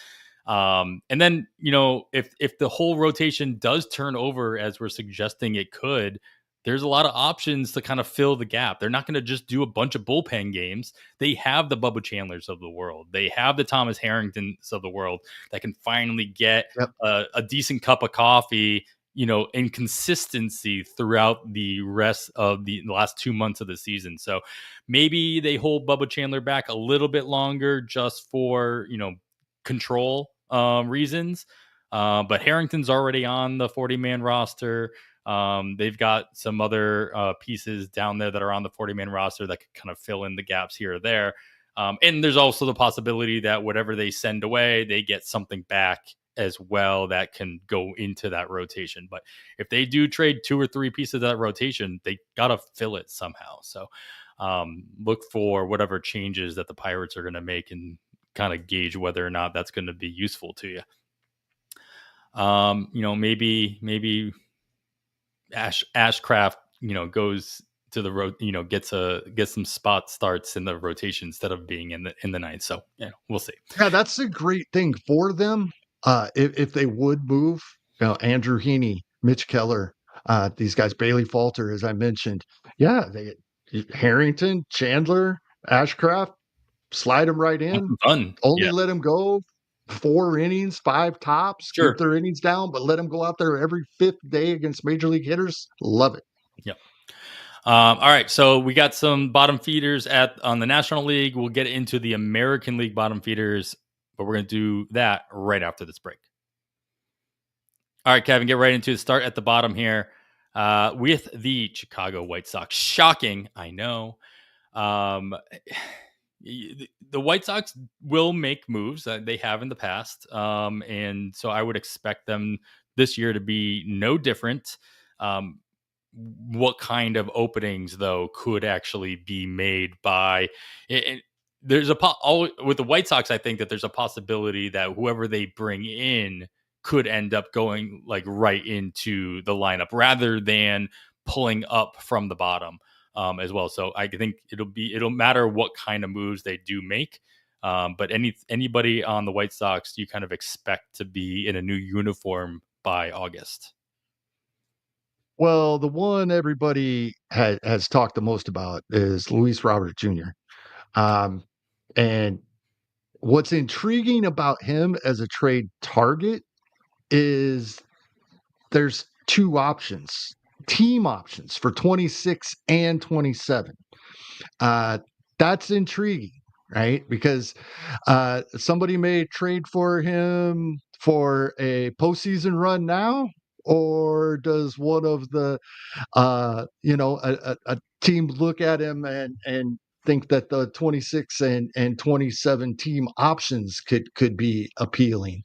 And then, if the whole rotation does turn over as we're suggesting it could, there's a lot of options to kind of fill the gap. They're not going to just do a bunch of bullpen games. They have the Bubba Chandlers of the world. They have the Thomas Harringtons of the world that can finally get a decent cup of coffee, in consistency throughout the rest of the last 2 months of the season. So maybe they hold Bubba Chandler back a little bit longer just for, control reasons. But Harrington's already on the 40-man roster. They've got some other pieces down there that are on the 40-man roster that could kind of fill in the gaps here or there. And there's also the possibility that whatever they send away, they get something back as well that can go into that rotation. But if they do trade 2 or 3 pieces of that rotation, they got to fill it somehow. So look for whatever changes that the Pirates are going to make and kind of gauge whether or not that's going to be useful to you. Maybe Ashcraft, goes to the road, gets some spot starts in the rotation instead of being in the ninth. So we'll see. Yeah, that's a great thing for them. If they would move, Andrew Heaney, Mitch Keller, these guys, Bailey Falter, as I mentioned. Yeah, Harrington, Chandler, Ashcraft, slide them right in. Fun. Only let them go 4 innings, 5 tops, Sure. keep their innings down, but let them go out there every 5th day against major league hitters. Love it. Yep. All right, so we got some bottom feeders on the National League. We'll get into the American League bottom feeders, but we're going to do that right after this break. All right, Kevin, get right into it. Start at the bottom here with the Chicago White Sox. Shocking, I know. The White Sox will make moves that they have in the past, and so I would expect them this year to be no different. What kind of openings, though, could actually be made by it? There's with the White Sox, I think that there's a possibility that whoever they bring in could end up going like right into the lineup rather than pulling up from the bottom as well. So I think it'll matter what kind of moves they do make. But anybody on the White Sox you kind of expect to be in a new uniform by August? Well, the one everybody has talked the most about is Luis Robert Jr. And what's intriguing about him as a trade target is there's 2 options, team options for 26 and 27. That's intriguing, right? Because somebody may trade for him for a postseason run now, or does one of the a team look at him and think that the 26 and 27 team options could be appealing.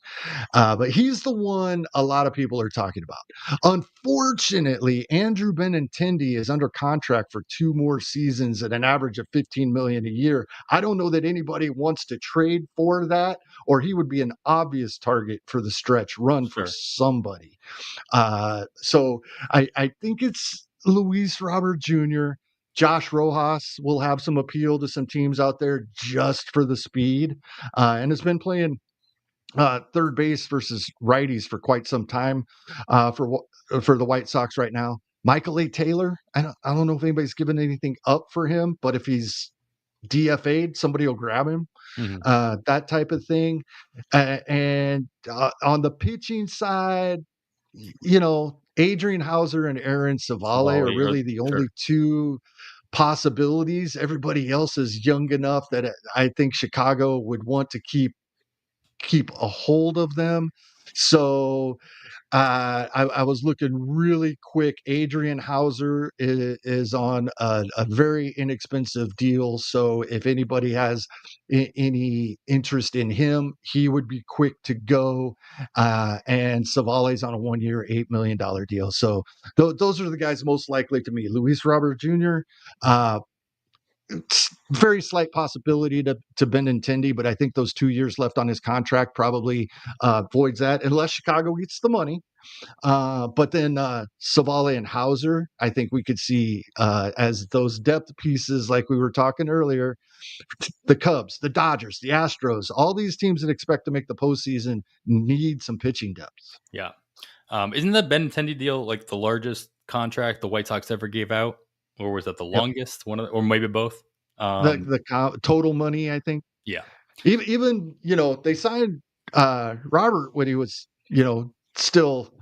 But he's the one a lot of people are talking about. Unfortunately, Andrew Benintendi is under contract for 2 more seasons at an average of $15 million a year. I don't know that anybody wants to trade for that, or he would be an obvious target for the stretch run for somebody. So I think it's Luis Robert Jr. Josh Rojas will have some appeal to some teams out there just for the speed, and has been playing third base versus righties for quite some time for the White Sox right now. Michael A. Taylor, I don't know if anybody's given anything up for him, but if he's DFA'd, somebody will grab him. That type of thing. And on the pitching side, Adrian Hauser and Aaron Savale are really the only two possibilities. Everybody else is young enough that I think Chicago would want to keep a hold of them. So I was looking really quick. Adrian Hauser is on a very inexpensive deal. So if anybody has any interest in him, he would be quick to go. And Savale's on a 1-year, $8 million deal. So those are the guys most likely to me. Luis Robert Jr., very slight possibility to Benintendi, but I think those 2 years left on his contract probably voids that unless Chicago gets the money. But then Savale and Hauser, I think we could see as those depth pieces like we were talking earlier. The Cubs, the Dodgers, the Astros, all these teams that expect to make the postseason need some pitching depth. Yeah. Isn't the Benintendi deal like the largest contract the White Sox ever gave out? Or was that the longest? Or maybe both? The total money, I think. Yeah. Even they signed Robert when he was still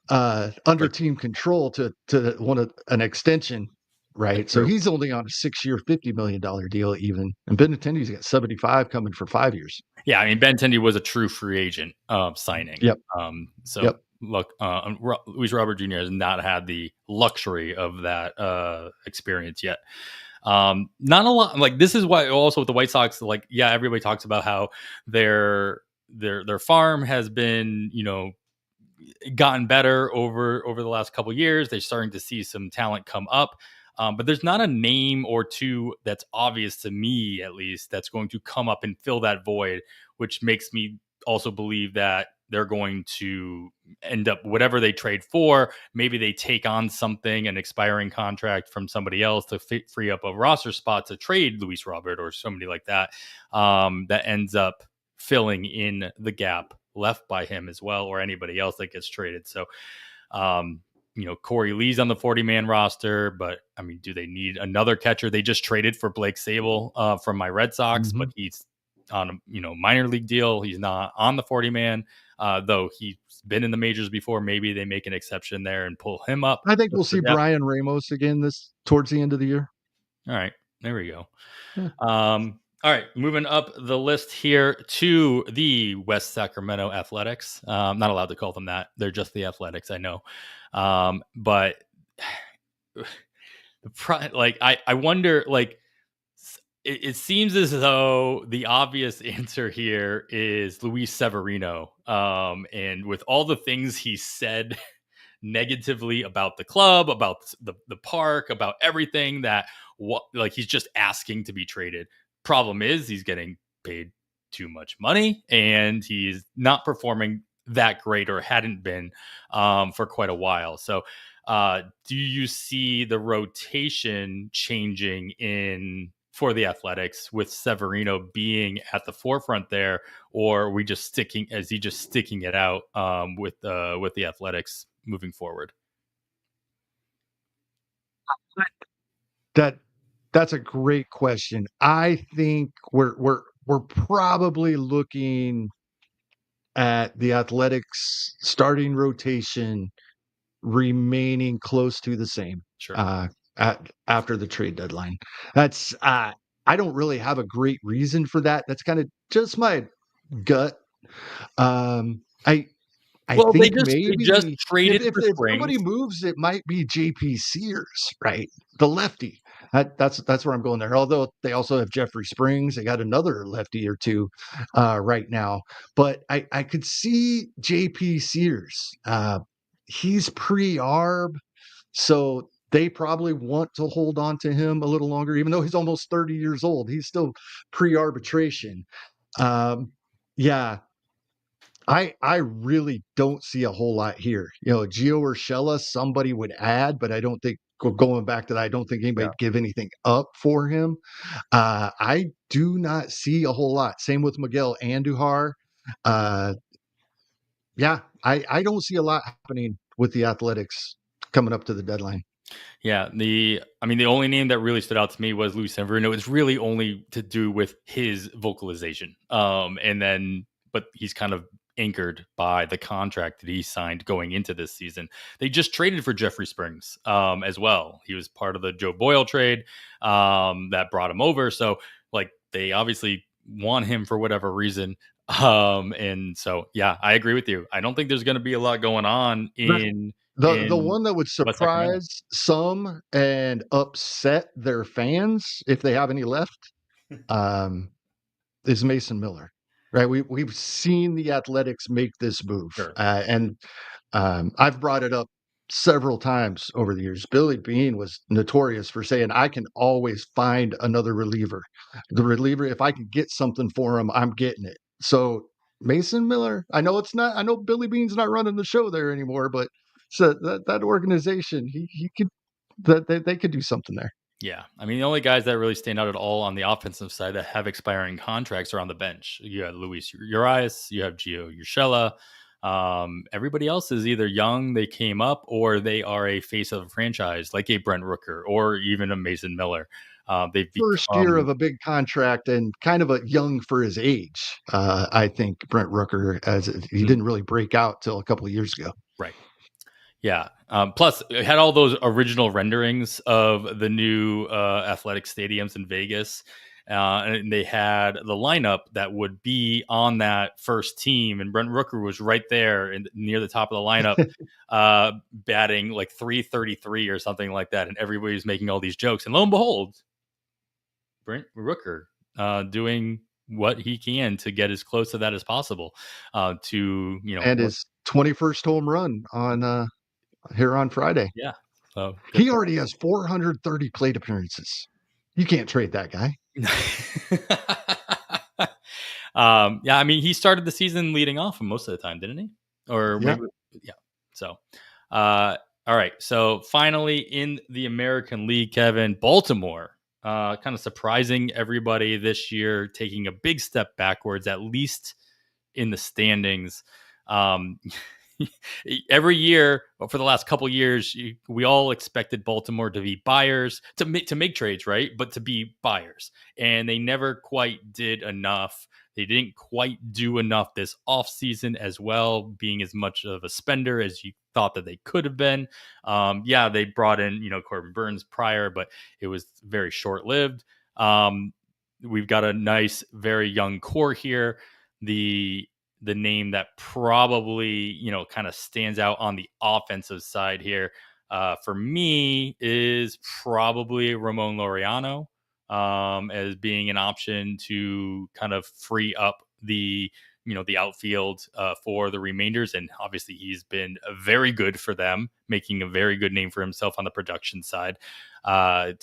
under team control to want an extension, right? So he's only on a 6-year, $50 million deal even, and Benintendi's got 75 coming for 5 years. Yeah, I mean Benintendi was a true free agent signing. Yep. Look, Luis Robert Jr. has not had the luxury of that experience yet. Not a lot. Like this is why also with the White Sox, like everybody talks about how their farm has been gotten better over the last couple of years. They're starting to see some talent come up. But there's not a name or two that's obvious to me, at least, that's going to come up and fill that void, which makes me also believe that they're going to end up whatever they trade for. Maybe they take on something, an expiring contract from somebody else to free up a roster spot to trade Luis Robert or somebody like that. That ends up filling in the gap left by him as well, or anybody else that gets traded. So, Corey Lee's on the 40-man roster, but I mean, do they need another catcher? They just traded for Blake Sable from my Red Sox, but he's on a minor league deal. He's not on the 40-man, though he's been in the majors before. Maybe they make an exception there and pull him up. I think we'll see Brian Ramos again towards the end of the year. All right, there we go. Yeah. All right, moving up the list here to the West Sacramento Athletics. I'm not allowed to call them that. They're just the Athletics, I know. But I wonder, like, it seems as though the obvious answer here is Luis Severino. And with all the things he said negatively about the club, about the park, about everything he's just asking to be traded. Problem is he's getting paid too much money and he's not performing that great or hadn't been for quite a while. So do you see the rotation changing for the Athletics with Severino being at the forefront there, or are we just sticking it out with the Athletics moving forward? That's a great question. I think we're probably looking at the Athletics starting rotation remaining close to the same. Sure. After the trade deadline. That's I don't really have a great reason for that. That's kind of just my gut. I think maybe they just traded if somebody moves, it might be JP Sears, right? The lefty. That's where I'm going there. Although they also have Jeffrey Springs, they got another lefty or two right now. But I could see J.P. Sears. He's pre-arb, so they probably want to hold on to him a little longer, even though he's almost 30 years old. He's still pre-arbitration. Yeah, I really don't see a whole lot here. Gio Urshela, somebody would add, but I don't think going back to that, I don't think anybody'd give anything up for him. I do not see a whole lot. Same with Miguel Andujar. Yeah, I don't see a lot happening with the Athletics coming up to the deadline. Yeah, the only name that really stood out to me was Luis Severino. It's really only to do with his vocalization. But he's kind of anchored by the contract that he signed going into this season. They just traded for Jeffrey Springs as well. He was part of the Joe Boyle trade that brought him over. So they obviously want him for whatever reason. And so, yeah, I agree with you. I don't think there's going to be a lot going on in the one that would West Sacramento. surprise some and upset their fans, if they have any left, is Mason Miller. Right? We've seen the Athletics make this move, Sure. and I've brought it up several times over the years. Billy Beane was notorious for saying, "I can always find another reliever. The reliever, if I can get something for him, I'm getting it." So Mason Miller, I know Billy Beane's not running the show there anymore, but so that organization, he could they could do something there. Yeah. The only guys that really stand out at all on the offensive side that have expiring contracts are on the bench. You have Luis Urias, you have Gio Urshela. Everybody else is either young, they came up, or they are a face of a franchise like a Brent Rooker or even a Mason Miller. They've First year become of a big contract and kind of a young for his age. I think Brent Rooker, as he didn't really break out till a couple of years ago. Right. Yeah. Plus, it had all those original renderings of the new athletic stadiums in Vegas. And they had the lineup that would be on that first team. And Brent Rooker was right there near the top of the lineup, batting like 333 or something like that. And everybody was making all these jokes. And lo and behold, Brent Rooker doing what he can to get as close to that as possible. And his 21st home run on here on Friday. Yeah. So he already has 430 plate appearances. You can't trade that guy. Yeah, he started the season leading off most of the time, didn't he? Or maybe, yeah. So, all right. So finally in the American League, Kevin, Baltimore, kind of surprising everybody this year, taking a big step backwards, at least in the standings. Every year for the last couple years, we all expected Baltimore to be buyers, to make trades, right? But to be buyers, and they never quite did enough. They didn't quite do enough this offseason as well, being as much of a spender as you thought that they could have been. Yeah, they brought in Corbin Burns prior, but it was very short lived. We've got a nice, very young core here. The name that probably, kind of stands out on the offensive side here for me is probably Ramon Laureano as being an option to kind of free up the outfield for the remainders. And obviously he's been very good for them, making a very good name for himself on the production side and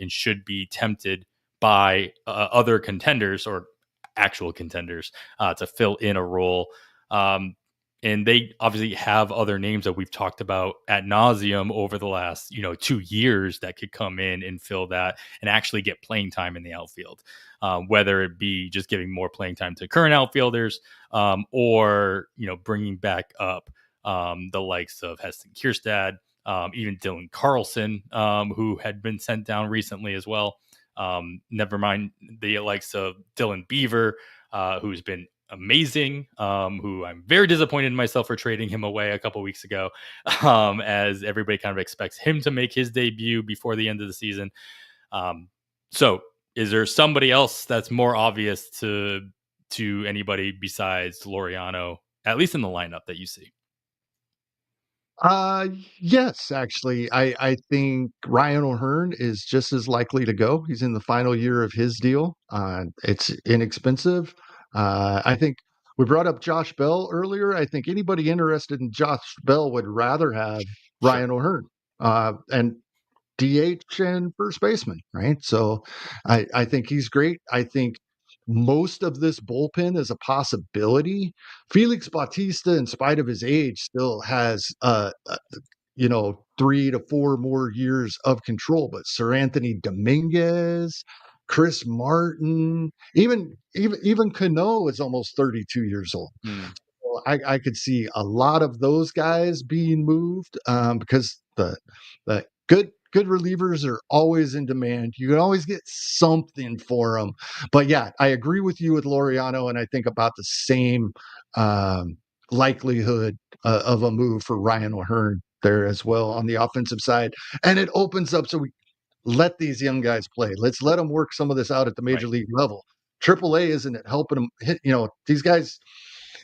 should be tempted by other contenders or actual contenders to fill in a role. And they obviously have other names that we've talked about ad nauseum over the last 2 years that could come in and fill that and actually get playing time in the outfield, whether it be just giving more playing time to current outfielders or bringing back up the likes of Heston Kierstad, even Dylan Carlson, who had been sent down recently as well. Never mind the likes of Dylan Beaver, who's been amazing, who I'm very disappointed in myself for trading him away a couple weeks ago, as everybody kind of expects him to make his debut before the end of the season. So is there somebody else that's more obvious to anybody besides Laureano, at least in the lineup, that you see? Yes, actually. I think Ryan O'Hearn is just as likely to go. He's in the final year of his deal. It's inexpensive. I think we brought up Josh Bell earlier. I think anybody interested in Josh Bell would rather have Sure. Ryan O'Hearn. And DH and first baseman, right? So I think he's great. I think most of this bullpen is a possibility. Felix Bautista, in spite of his age, still has 3 to 4 more years of control. But Sir Anthony Dominguez, Chris Martin, even Cano is almost 32 years old. Mm, So I could see a lot of those guys being moved because the good relievers are always in demand. You can always get something for them. But yeah, I agree with you with Laureano, and I think about the same likelihood of a move for Ryan O'Hearn there as well on the offensive side. And it opens up so we let these young guys play. Let's let them work some of this out at the major right. league level. AAA isn't it helping them hit? These guys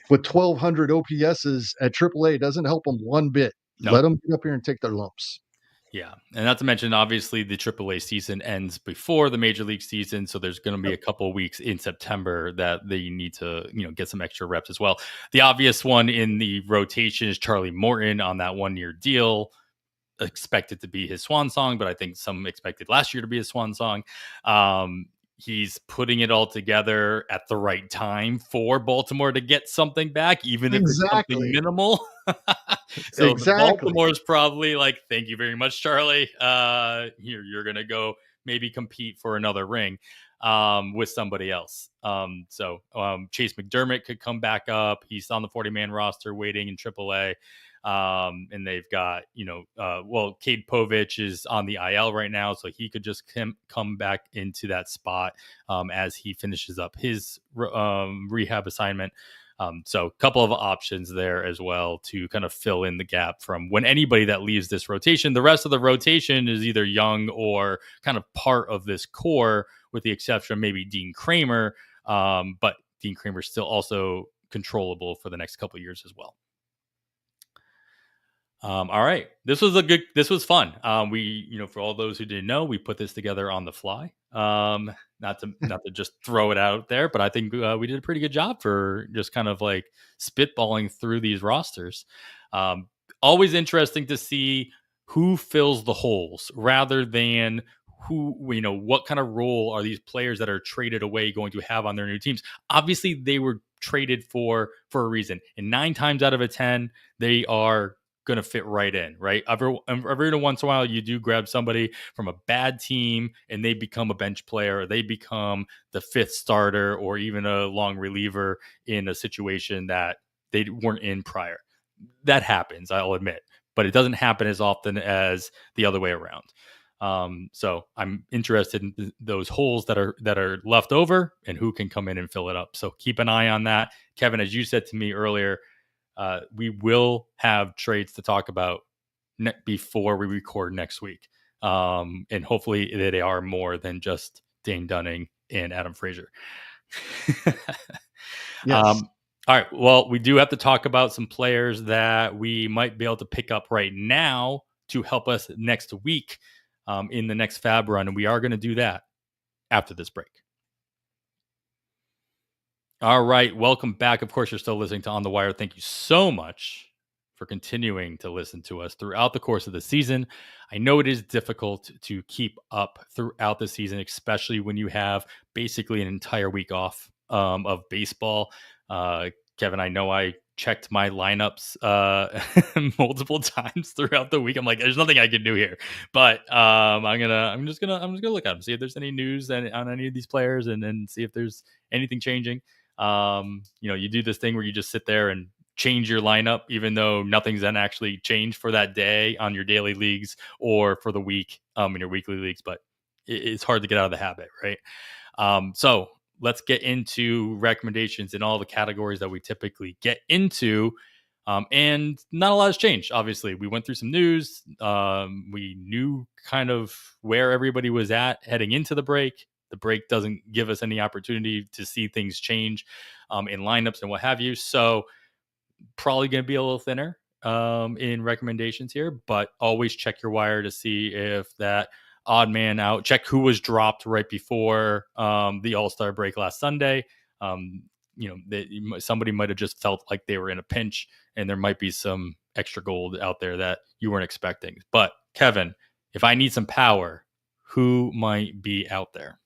with 1,200 OPSs at AAA doesn't help them one bit. No. Let them get up here and take their lumps. Yeah. And not to mention, obviously, the AAA season ends before the major league season. So there's going to be a couple of weeks in September that they need to, get some extra reps as well. The obvious one in the rotation is Charlie Morton on that 1-year deal. Expected to be his swan song, but I think some expected last year to be his swan song. He's putting it all together at the right time for Baltimore to get something back, even if it's something Exactly. minimal. So the Exactly. Baltimore's probably like, thank you very much, Charlie. You're gonna go maybe compete for another ring with somebody else. Chase McDermott could come back up. He's on the 40-man roster waiting in AAA. And they've got, Cade Povich is on the IL right now, so he could just come back into that spot as he finishes up his rehab assignment. So a couple of options there as well to kind of fill in the gap from when anybody that leaves this rotation. The rest of the rotation is either young or kind of part of this core, with the exception of maybe Dean Kramer. But Dean Kramer is still also controllable for the next couple of years as well. All right, this was fun. We, for all those who didn't know, we put this together on the fly. Not to just throw it out there, but I think we did a pretty good job for just kind of like spitballing through these rosters. Always interesting to see who fills the holes rather than who, what kind of role are these players that are traded away going to have on their new teams. Obviously, they were traded for a reason, and 9 times out of 10, they are going to fit right in, right? Every once in a while, you do grab somebody from a bad team and they become a bench player, or they become the 5th starter, or even a long reliever in a situation that they weren't in prior. That happens, I'll admit, but it doesn't happen as often as the other way around. So I'm interested in those holes that are left over and who can come in and fill it up. So keep an eye on that. Kevin, as you said to me earlier, we will have trades to talk about before we record next week. And hopefully they are more than just Dane Dunning and Adam Frazier. Yes. All right. Well, we do have to talk about some players that we might be able to pick up right now to help us next week in the next FAAB run. And we are going to do that after this break. All right. Welcome back. Of course, you're still listening to On the Wire. Thank you so much for continuing to listen to us throughout the course of the season. I know it is difficult to keep up throughout the season, especially when you have basically an entire week off of baseball. Kevin, I know I checked my lineups multiple times throughout the week. I'm like, there's nothing I can do here, but I'm just gonna look at them, see if there's any news on any of these players, and then see if there's anything changing. You do this thing where you just sit there and change your lineup, even though nothing's then actually changed for that day on your daily leagues or for the week in your weekly leagues. But it's hard to get out of the habit, right? So let's get into recommendations in all the categories that we typically get into. And not a lot has changed. Obviously, we went through some news. We knew kind of where everybody was at heading into the break. The break doesn't give us any opportunity to see things change in lineups and what have you. So probably going to be a little thinner in recommendations here, but always check your wire to see if that odd man out. Check who was dropped right before the All-Star break last Sunday. Somebody might have just felt like they were in a pinch, and there might be some extra gold out there that you weren't expecting. But Kevin, if I need some power, who might be out there?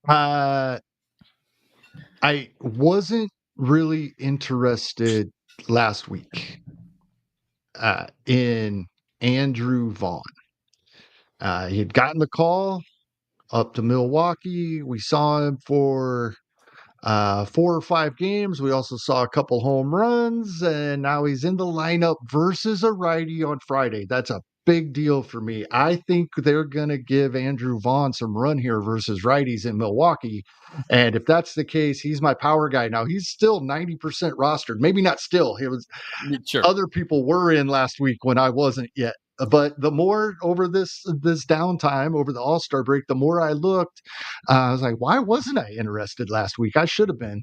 I wasn't really interested last week in Andrew Vaughn. He had gotten the call up to Milwaukee. We saw him for 4 or 5 games. We also saw a couple home runs, and now he's in the lineup versus a righty on Friday. That's a big deal for me. I think they're going to give Andrew Vaughn some run here versus righties in Milwaukee. And if that's the case, he's my power guy. Now, he's still 90% rostered. Maybe not still. He was Sure. Other people were in last week when I wasn't yet. But the more over this downtime over the All-Star break, the more I looked, I was like, why wasn't I interested last week? I should have been,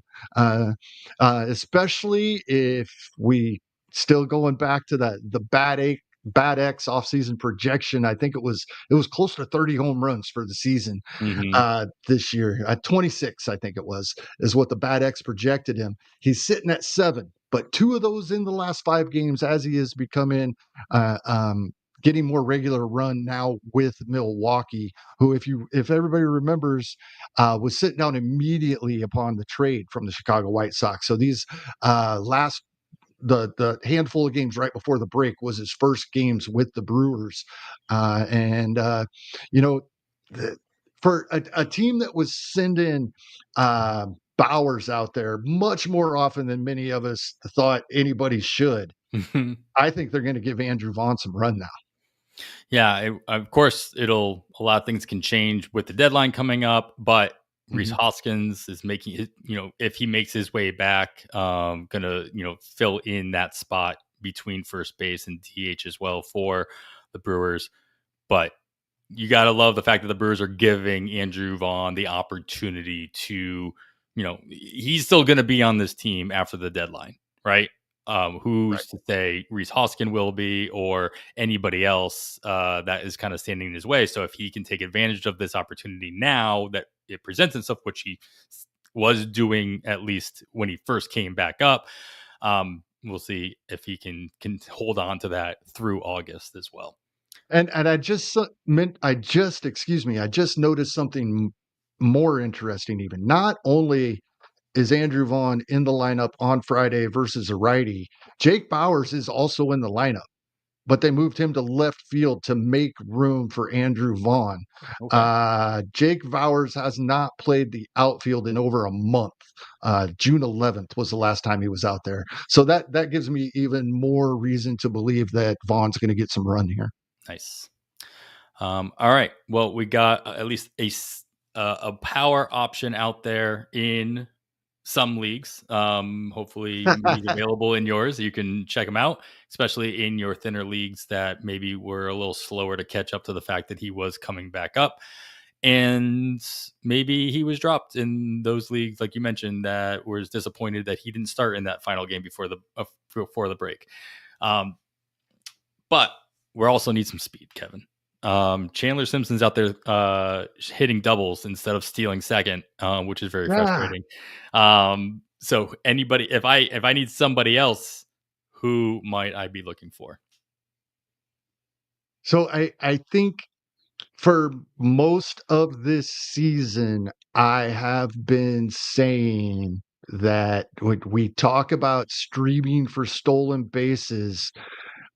especially if we still going back to the Bad X offseason projection. I think it was close to 30 home runs for the season this year. 26, I think it was, is what the Bad X projected him. He's sitting at 7, but 2 of those in the last 5 games as he is becoming getting more regular run now with Milwaukee, who, if everybody remembers, was sitting down immediately upon the trade from the Chicago White Sox. So these last the handful of games right before the break was his first games with the Brewers, for a team that was sending Bowers out there much more often than many of us thought anybody should. I think they're going to give Andrew Vaughn some run now. Yeah, of course, a lot of things can change with the deadline coming up, but Rhys Hoskins is making, if he makes his way back, gonna, fill in that spot between first base and DH as well for the Brewers. But you got to love the fact that the Brewers are giving Andrew Vaughn the opportunity to, he's still going to be on this team after the deadline, right? Who's to say Rhys Hoskins will be, or anybody else that is kind of standing in his way. So if he can take advantage of this opportunity now that it presents itself, which he was doing at least when he first came back up, we'll see if he can hold on to that through August as well. And I just noticed something more interesting. Even not only is Andrew Vaughn in the lineup on Friday versus a righty, Jake Bauers is also in the lineup, but they moved him to left field to make room for Andrew Vaughn. Okay. Jake Bauers has not played the outfield in over a month. June 11th was the last time he was out there. So that gives me even more reason to believe that Vaughn's going to get some run here. Nice. All right. Well, we got at least a power option out there in some leagues. Hopefully he's available in yours. You can check him out, especially in your thinner leagues that maybe were a little slower to catch up to the fact that he was coming back up. And maybe he was dropped in those leagues, like you mentioned, that was disappointed that he didn't start in that final game before the break. But we also need some speed, Kevin. Chandler Simpson's out there hitting doubles instead of stealing second, which is very frustrating. So anybody, if I need somebody else, who might I be looking for? So I think for most of this season, I have been saying that when we talk about streaming for stolen bases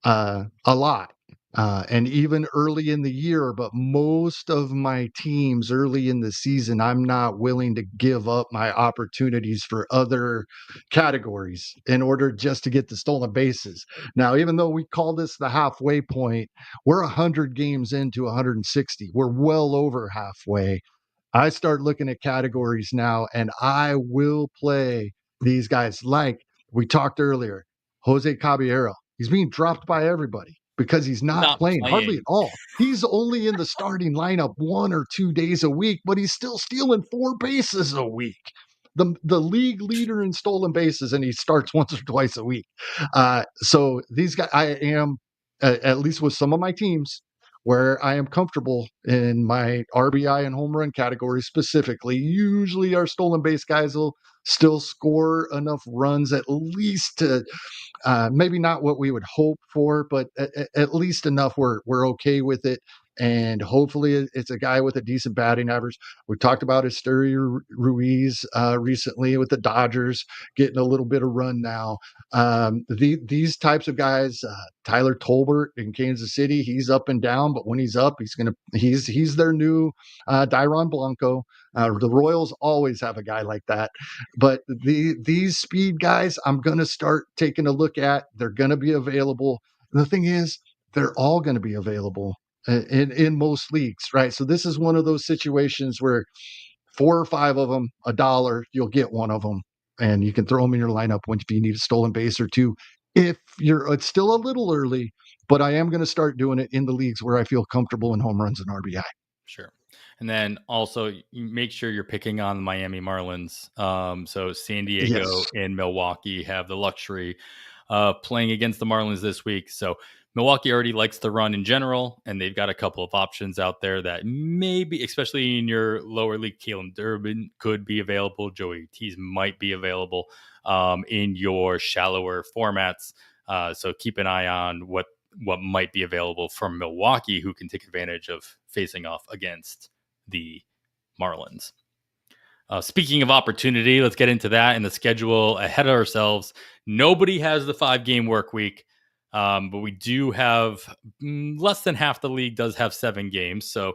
a lot. And even early in the year, but most of my teams early in the season, I'm not willing to give up my opportunities for other categories in order just to get the stolen bases. Now, even though we call this the halfway point, we're 100 games into 160. We're well over halfway. I start looking at categories now, and I will play these guys like we talked earlier, Jose Caballero. He's being dropped by everybody because he's not playing hardly at all. He's only in the starting lineup 1 or 2 days a week, but he's still stealing 4 bases a week. the league leader in stolen bases, and he starts once or twice a week. So these guys, I am at least with some of my teams where I am comfortable in my RBI and home run category specifically. Usually, our stolen base guys will still score enough runs at least to maybe not what we would hope for, but at least enough we're okay with it. And hopefully it's a guy with a decent batting average. We talked about Esteury Ruiz recently with the Dodgers getting a little bit of run now. These types of guys, Tyler Tolbert in Kansas City, he's up and down, but when he's up, he's their new Dairon Blanco. The Royals always have a guy like that, but these speed guys, I'm going to start taking a look at. They're going to be available. And the thing is, they're all going to be available in most leagues, right? So this is one of those situations where 4 or 5 of them, $1, you'll get one of them, and you can throw them in your lineup when you need a stolen base or two. If it's still a little early, but I am going to start doing it in the leagues where I feel comfortable in home runs and RBI. Sure. And then also you make sure you're picking on the Miami Marlins. So San Diego and Milwaukee have the luxury of playing against the Marlins this week. So Milwaukee already likes to run in general, and they've got a couple of options out there that maybe, especially in your lower league, Kalen Durbin could be available. Joey Ortiz might be available in your shallower formats. So keep an eye on what might be available from Milwaukee, who can take advantage of facing off against the Marlins. Speaking of opportunity, let's get into that and the schedule ahead of ourselves. Nobody has the 5-game work week, but we do have less than half the league does have 7 games. So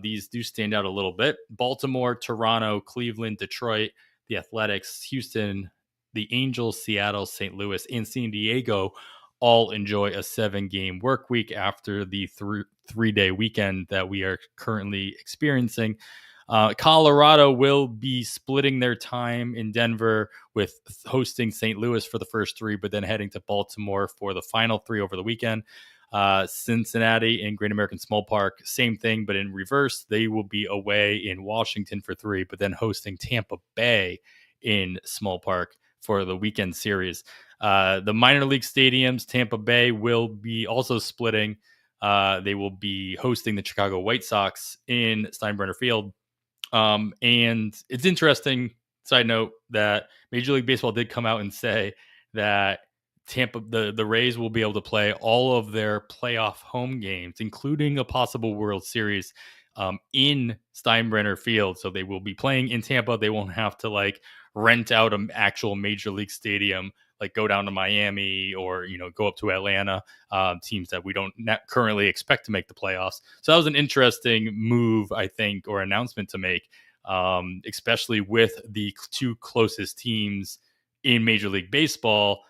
these do stand out a little bit. Baltimore, Toronto, Cleveland, Detroit, the Athletics, Houston, the Angels, Seattle, St. Louis, and San Diego all enjoy a 7-game work week after the 3-day weekend that we are currently experiencing. Colorado will be splitting their time in Denver with hosting St. Louis for the first 3, but then heading to Baltimore for the final 3 over the weekend. Cincinnati and Great American Small Park, same thing, but in reverse. They will be away in Washington for 3, but then hosting Tampa Bay in Small Park for the weekend series. The minor league stadiums, Tampa Bay will be also splitting. They will be hosting the Chicago White Sox in Steinbrenner Field. And it's interesting, side note, that Major League Baseball did come out and say that the Rays will be able to play all of their playoff home games, including a possible World Series, in Steinbrenner Field. So they will be playing in Tampa. They won't have to rent out an actual Major League stadium, like go down to Miami or go up to Atlanta, teams that we don't currently expect to make the playoffs. So that was an interesting move, I think, or announcement to make, especially with the 2 closest teams in Major League Baseball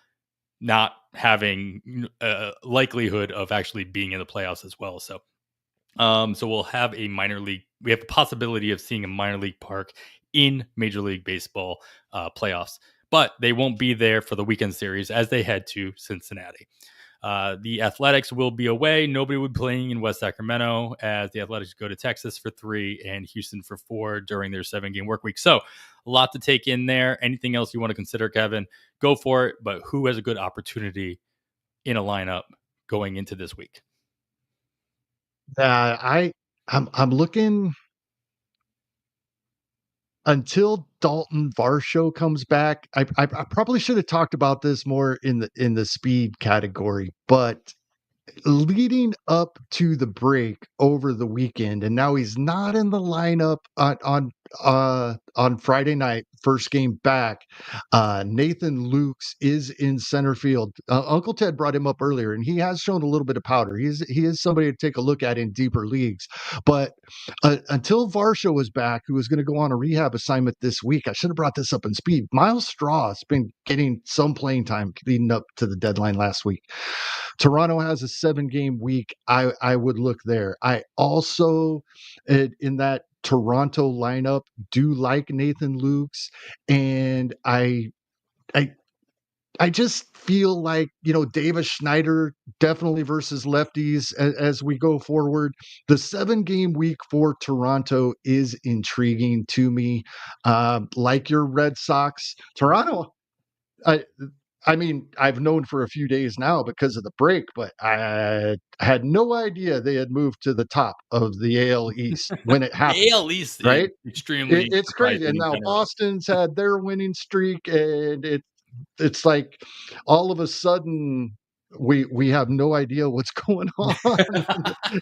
not having a likelihood of actually being in the playoffs as well. So we'll have a minor league. We have the possibility of seeing a minor league park in Major League Baseball playoffs, but they won't be there for the weekend series as they head to Cincinnati. The Athletics will be away. Nobody will be playing in West Sacramento as the Athletics go to Texas for 3 and Houston for 4 during their 7-game work week. So a lot to take in there. Anything else you want to consider, Kevin? Go for it. But who has a good opportunity in a lineup going into this week? I'm looking until Dalton Varsho comes back. I probably should have talked about this more in the speed category, but leading up to the break over the weekend, and now he's not in the lineup on Friday night, first game back. Nathan Lukes is in center field. Uncle Ted brought him up earlier, and he has shown a little bit of powder. He is somebody to take a look at in deeper leagues. But until Varsho was back, who was going to go on a rehab assignment this week, I should have brought this up in speed. Miles Straw has been getting some playing time leading up to the deadline last week. Toronto has a 7-game week. I would look there. I also, in that Toronto lineup, do like Nathan Lukes, and I I just feel like, Davis Schneider definitely versus lefties as we go forward. The 7-game week for Toronto is intriguing to me. Like your Red Sox, Toronto, I I mean, I've known for a few days now because of the break, but I had no idea they had moved to the top of the AL East when it The happened, AL East is right? extremely It's crazy. surprising And in now general. Boston's had their winning streak, and it's like all of a sudden we have no idea what's going on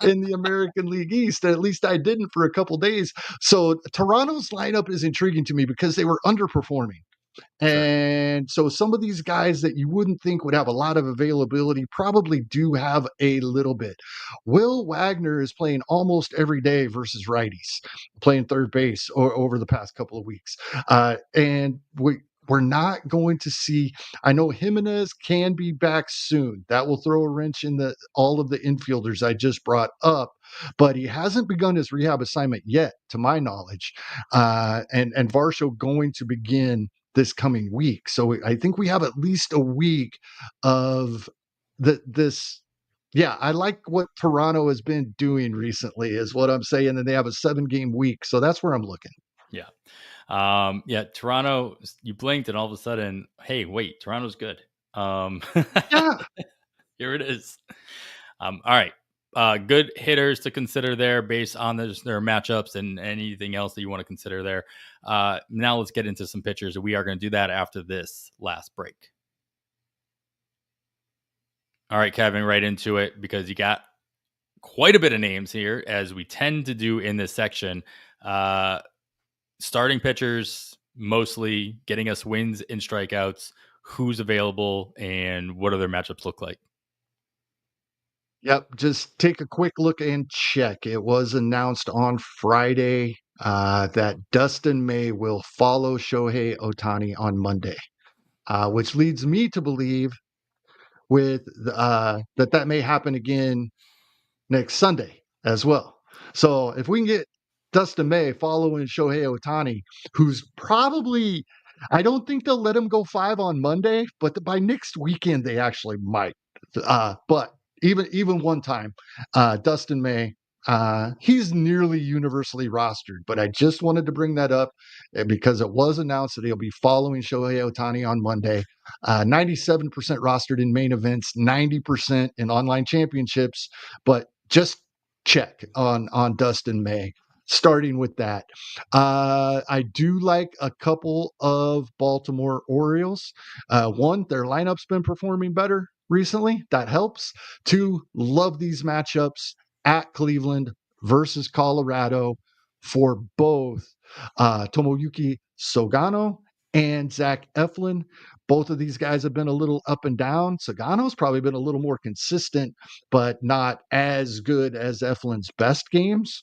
in the American League East. At least I didn't for a couple days. So Toronto's lineup is intriguing to me because they were underperforming. Sure. And so some of these guys that you wouldn't think would have a lot of availability probably do have a little bit. Will Wagner is playing almost every day versus righties, playing third base over the past couple of weeks. And we're not going to see. I know Jimenez can be back soon. That will throw a wrench in all of the infielders I just brought up, but he hasn't begun his rehab assignment yet, to my knowledge. And Varsho going to begin this coming week. So I think we have at least a week of this. Yeah, I like what Toronto has been doing recently, is what I'm saying. And they have a 7-game week. So that's where I'm looking. Yeah. Yeah, Toronto, you blinked and all of a sudden, hey, wait, Toronto's good. Yeah. Here it is. All right. Good hitters to consider there based on their matchups and anything else that you want to consider there. Now let's get into some pitchers. We are going to do that after this last break. All right, Kevin, right into it because you got quite a bit of names here, as we tend to do in this section. Starting pitchers, mostly getting us wins and strikeouts, who's available, and what do their matchups look like? Yep. Just take a quick look and check. It was announced on Friday that Dustin May will follow Shohei Ohtani on Monday, which leads me to believe that may happen again next Sunday as well. So if we can get Dustin May following Shohei Ohtani, who's probably, I don't think they'll let him go 5 on Monday, but by next weekend they actually might. But even one time, Dustin May, he's nearly universally rostered. But I just wanted to bring that up because it was announced that he'll be following Shohei Ohtani on Monday. 97% rostered in main events, 90% in online championships, but just check on Dustin May. Starting with that, I do like a couple of Baltimore Orioles. One, their lineup's been performing better recently. That helps. Two, love these matchups at Cleveland versus Colorado for both Tomoyuki Sogano and Zach Eflin. Both of these guys have been a little up and down. Sogano's probably been a little more consistent, but not as good as Eflin's best games.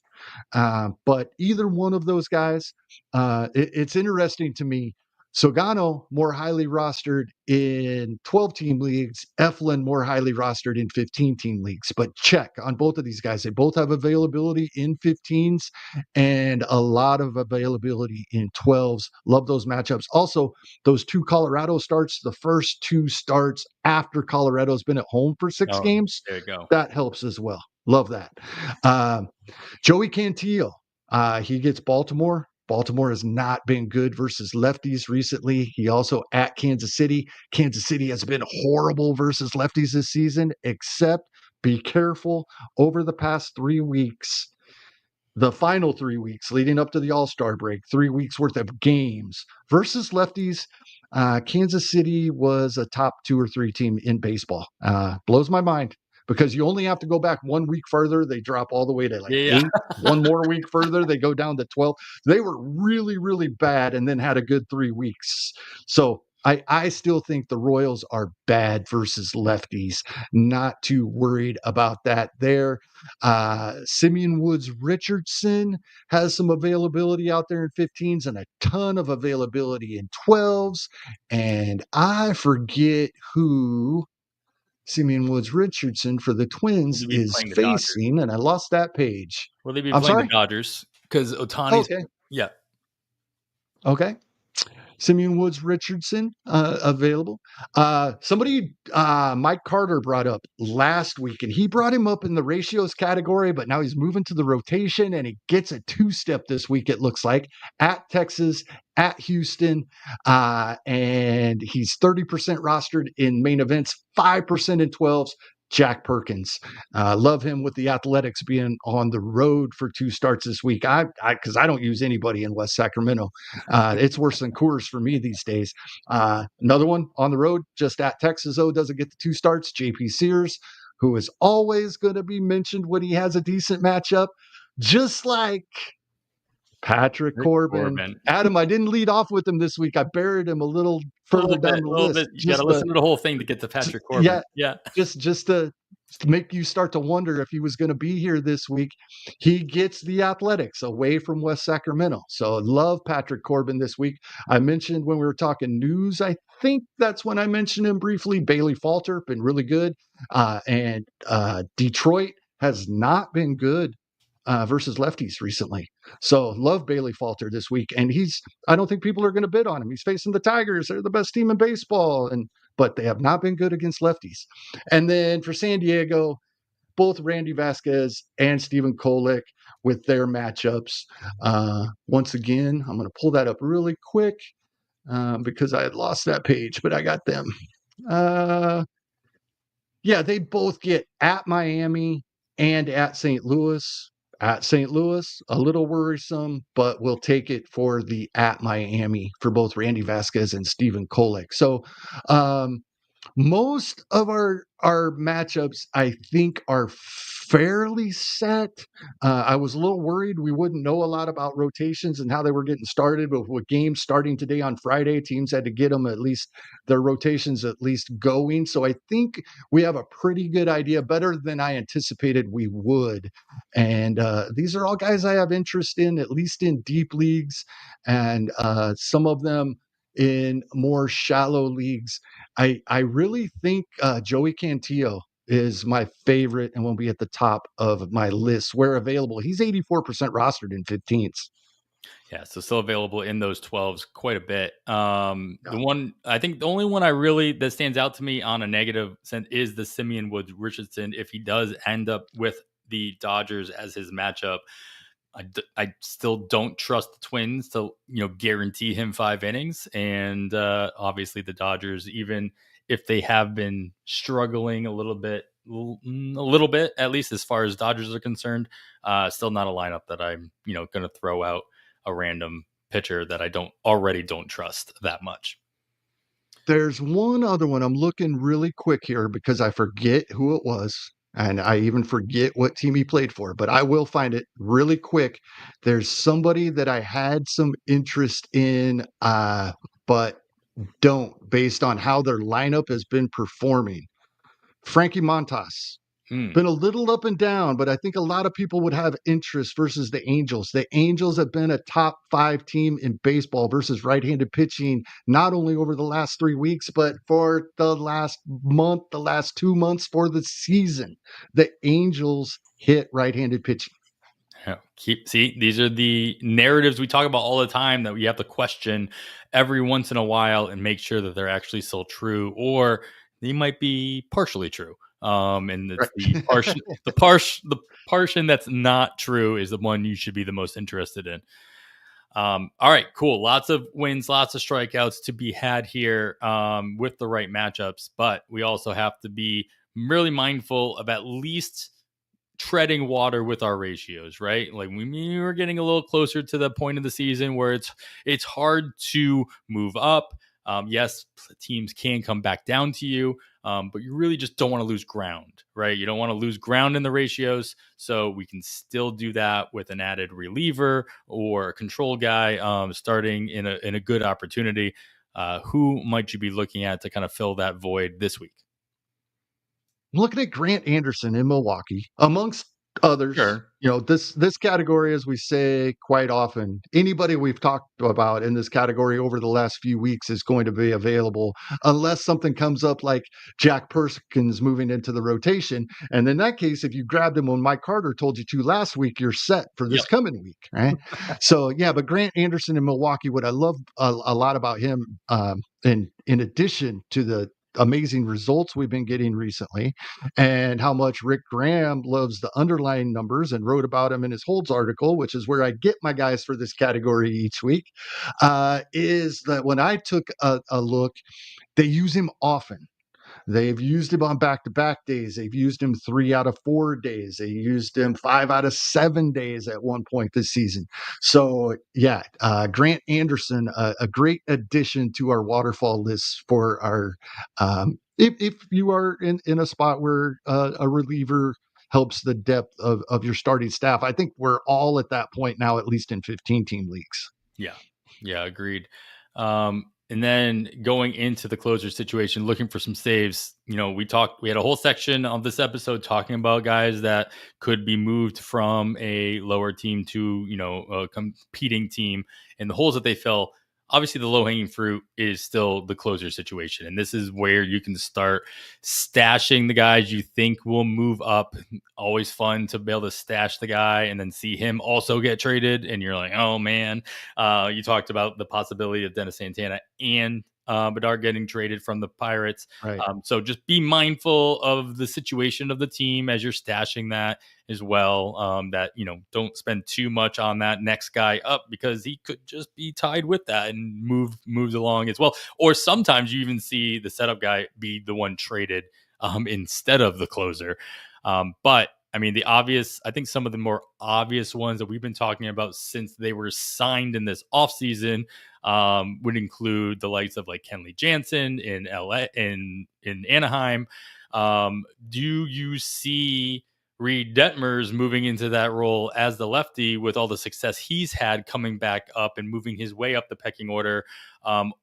But either one of those guys, it's interesting to me. Sogano more highly rostered in 12-team leagues, Eflin more highly rostered in 15-team leagues. But check on both of these guys. They both have availability in 15s and a lot of availability in 12s. Love those matchups. Also, those 2 Colorado starts, the first 2 starts after Colorado's been at home for 6 games, There you go. that helps as well. Love that. Joey Cantillo, he gets Baltimore. Baltimore has not been good versus lefties recently. He also at Kansas City. Kansas City has been horrible versus lefties this season, except be careful over the past 3 weeks. The final 3 weeks leading up to the All-Star break, 3 weeks worth of games versus lefties. Kansas City was a top 2 or 3 team in baseball. Blows my mind because you only have to go back 1 week further. They drop all the way to like 8. One more week further, they go down to 12. They were really, really bad and then had a good 3 weeks. So I still think the Royals are bad versus lefties. Not too worried about that there. Simeon Woods Richardson has some availability out there in 15s and a ton of availability in 12s. And I forget who Simeon Woods Richardson for the Twins is facing, and I lost that page. Will they be I'm playing sorry? the Dodgers? Because Otani's Okay. yeah. Okay. Simeon Woods Richardson available. Somebody, Mike Carter brought up last week, and he brought him up in the ratios category, but now he's moving to the rotation, and he gets a 2-step this week, it looks like, at Texas, at Houston, and he's 30% rostered in main events, 5% in 12s. Jack Perkins. Love him with the Athletics being on the road for 2 starts this week. Because I don't use anybody in West Sacramento. It's worse than Coors for me these days. Another one on the road, just at Texas, doesn't get the 2 starts. JP Sears, who is always going to be mentioned when he has a decent matchup, just like Patrick Corbin. Adam, I didn't lead off with him this week. I buried him a little further down the list. You got to listen to the whole thing to get to Patrick Corbin. Yeah. Just to make you start to wonder if he was going to be here this week. He gets the Athletics away from West Sacramento. So love Patrick Corbin this week. I mentioned when we were talking news, I think that's when I mentioned him briefly. Bailey Falter, been really good. And Detroit has not been good versus lefties recently. So love Bailey Falter this week. And I don't think people are going to bid on him. He's facing the Tigers. They're the best team in baseball. But they have not been good against lefties. And then for San Diego, both Randy Vasquez and Stephen Kolek with their matchups. Once again, I'm going to pull that up really quick because I had lost that page, but I got them. They both get at Miami and at St. Louis. At St. Louis, a little worrisome, but we'll take it for the at Miami for both Randy Vasquez and Stephen Kolek. So most of our matchups, I think, are fairly set. I was a little worried we wouldn't know a lot about rotations and how they were getting started, but with games starting today on Friday, teams had to get them at least their rotations at least going. So I think we have a pretty good idea, better than I anticipated we would. And these are all guys I have interest in, at least in deep leagues, and some of them in more shallow leagues. I really think Joey Cantillo is my favorite and will be at the top of my list where available. He's 84% rostered in 15s. Yeah, so still available in those 12s quite a bit. The only one I really that stands out to me on a negative sense is the Simeon Woods Richardson. If he does end up with the Dodgers as his matchup, I still don't trust the Twins to guarantee him 5 innings, and obviously the Dodgers, even if they have been struggling a little bit at least as far as Dodgers are concerned, still not a lineup that I'm going to throw out a random pitcher that I don't trust that much. There's one other one I'm looking really quick here because I forget who it was. And I even forget what team he played for, but I will find it really quick. There's somebody that I had some interest in, but don't, based on how their lineup has been performing. Frankie Montas. Been a little up and down, but I think a lot of people would have interest versus the Angels. The Angels have been a top 5 team in baseball versus right-handed pitching, not only over the last 3 weeks, but for the last month, the last 2 months for the season. The Angels hit right-handed pitching. These are the narratives we talk about all the time that we have to question every once in a while and make sure that they're actually still true, or they might be partially true. And it's the portion that's not true is the one you should be the most interested in. All right, cool. Lots of wins, lots of strikeouts to be had here with the right matchups, but we also have to be really mindful of at least treading water with our ratios, right? Like we were getting a little closer to the point of the season where it's hard to move up. Yes, teams can come back down to you, but you really just don't want to lose ground, right? You don't want to lose ground in the ratios, so we can still do that with an added reliever or a control guy starting in a good opportunity. Who might you be looking at to kind of fill that void this week? I'm looking at Grant Anderson in Milwaukee amongst Others, Sure. this category, as we say quite often, anybody we've talked about in this category over the last few weeks is going to be available unless something comes up like Jack Perkins moving into the rotation. And in that case, if you grabbed him when Mike Carter told you to last week, you're set for this Yep. coming week, right? So yeah, but Grant Anderson in Milwaukee, what I love a lot about him, in addition to the amazing results we've been getting recently, and how much Rick Graham loves the underlying numbers and wrote about him in his Holds article, which is where I get my guys for this category each week, is that when I took a look, they use him often. They've used him on back-to-back days. They've used him 3 out of 4 days. They used him 5 out of 7 days at one point this season. So, yeah, Grant Anderson, a great addition to our waterfall list for our if you are in a spot where a reliever helps the depth of your starting staff. I think we're all at that point now, at least in 15-team leagues. Yeah. Yeah, agreed. And then going into the closer situation, looking for some saves, we had a whole section of this episode talking about guys that could be moved from a lower team to, a competing team, and the holes that they fill. Obviously, the low hanging fruit is still the closer situation. And this is where you can start stashing the guys you think will move up. Always fun to be able to stash the guy and then see him also get traded. And you're like, oh man, you talked about the possibility of Dennis Santana and Bedard getting traded from the Pirates. Right. So just be mindful of the situation of the team as you're stashing that as well. That, don't spend too much on that next guy up because he could just be tied with that and moves along as well. Or sometimes you even see the setup guy be the one traded instead of the closer. But I mean, I think some of the more obvious ones that we've been talking about since they were signed in this offseason would include the likes of like Kenley Jansen in LA, in Anaheim. Do you see Reed Detmers moving into that role as the lefty with all the success he's had coming back up and moving his way up the pecking order?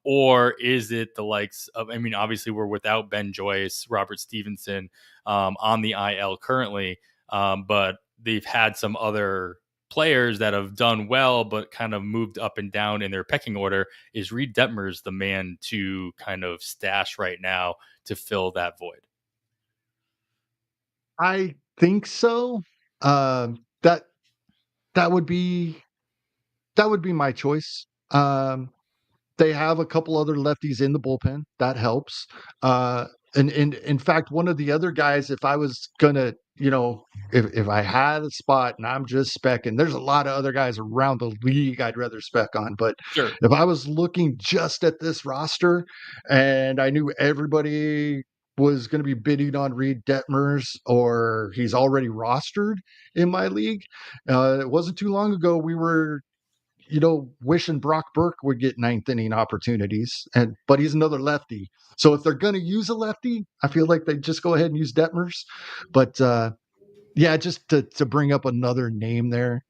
Or is it the likes of, obviously we're without Ben Joyce, Robert Stevenson on the IL currently, but they've had some other players that have done well, but kind of moved up and down in their pecking order. Is Reed Detmers the man to kind of stash right now to fill that void? I think so. That that would be my choice. They have a couple other lefties in the bullpen. That helps. And in fact, one of the other guys, if I was gonna, if I had a spot and I'm just specking, there's a lot of other guys around the league I'd rather spec on. But Sure. if I was looking just at this roster and I knew everybody was going to be bidding on Reed Detmers or he's already rostered in my league, it wasn't too long ago we were wishing Brock Burke would get ninth inning opportunities, but he's another lefty. So if they're going to use a lefty, I feel like they just go ahead and use Detmers. But yeah, just to bring up another name there,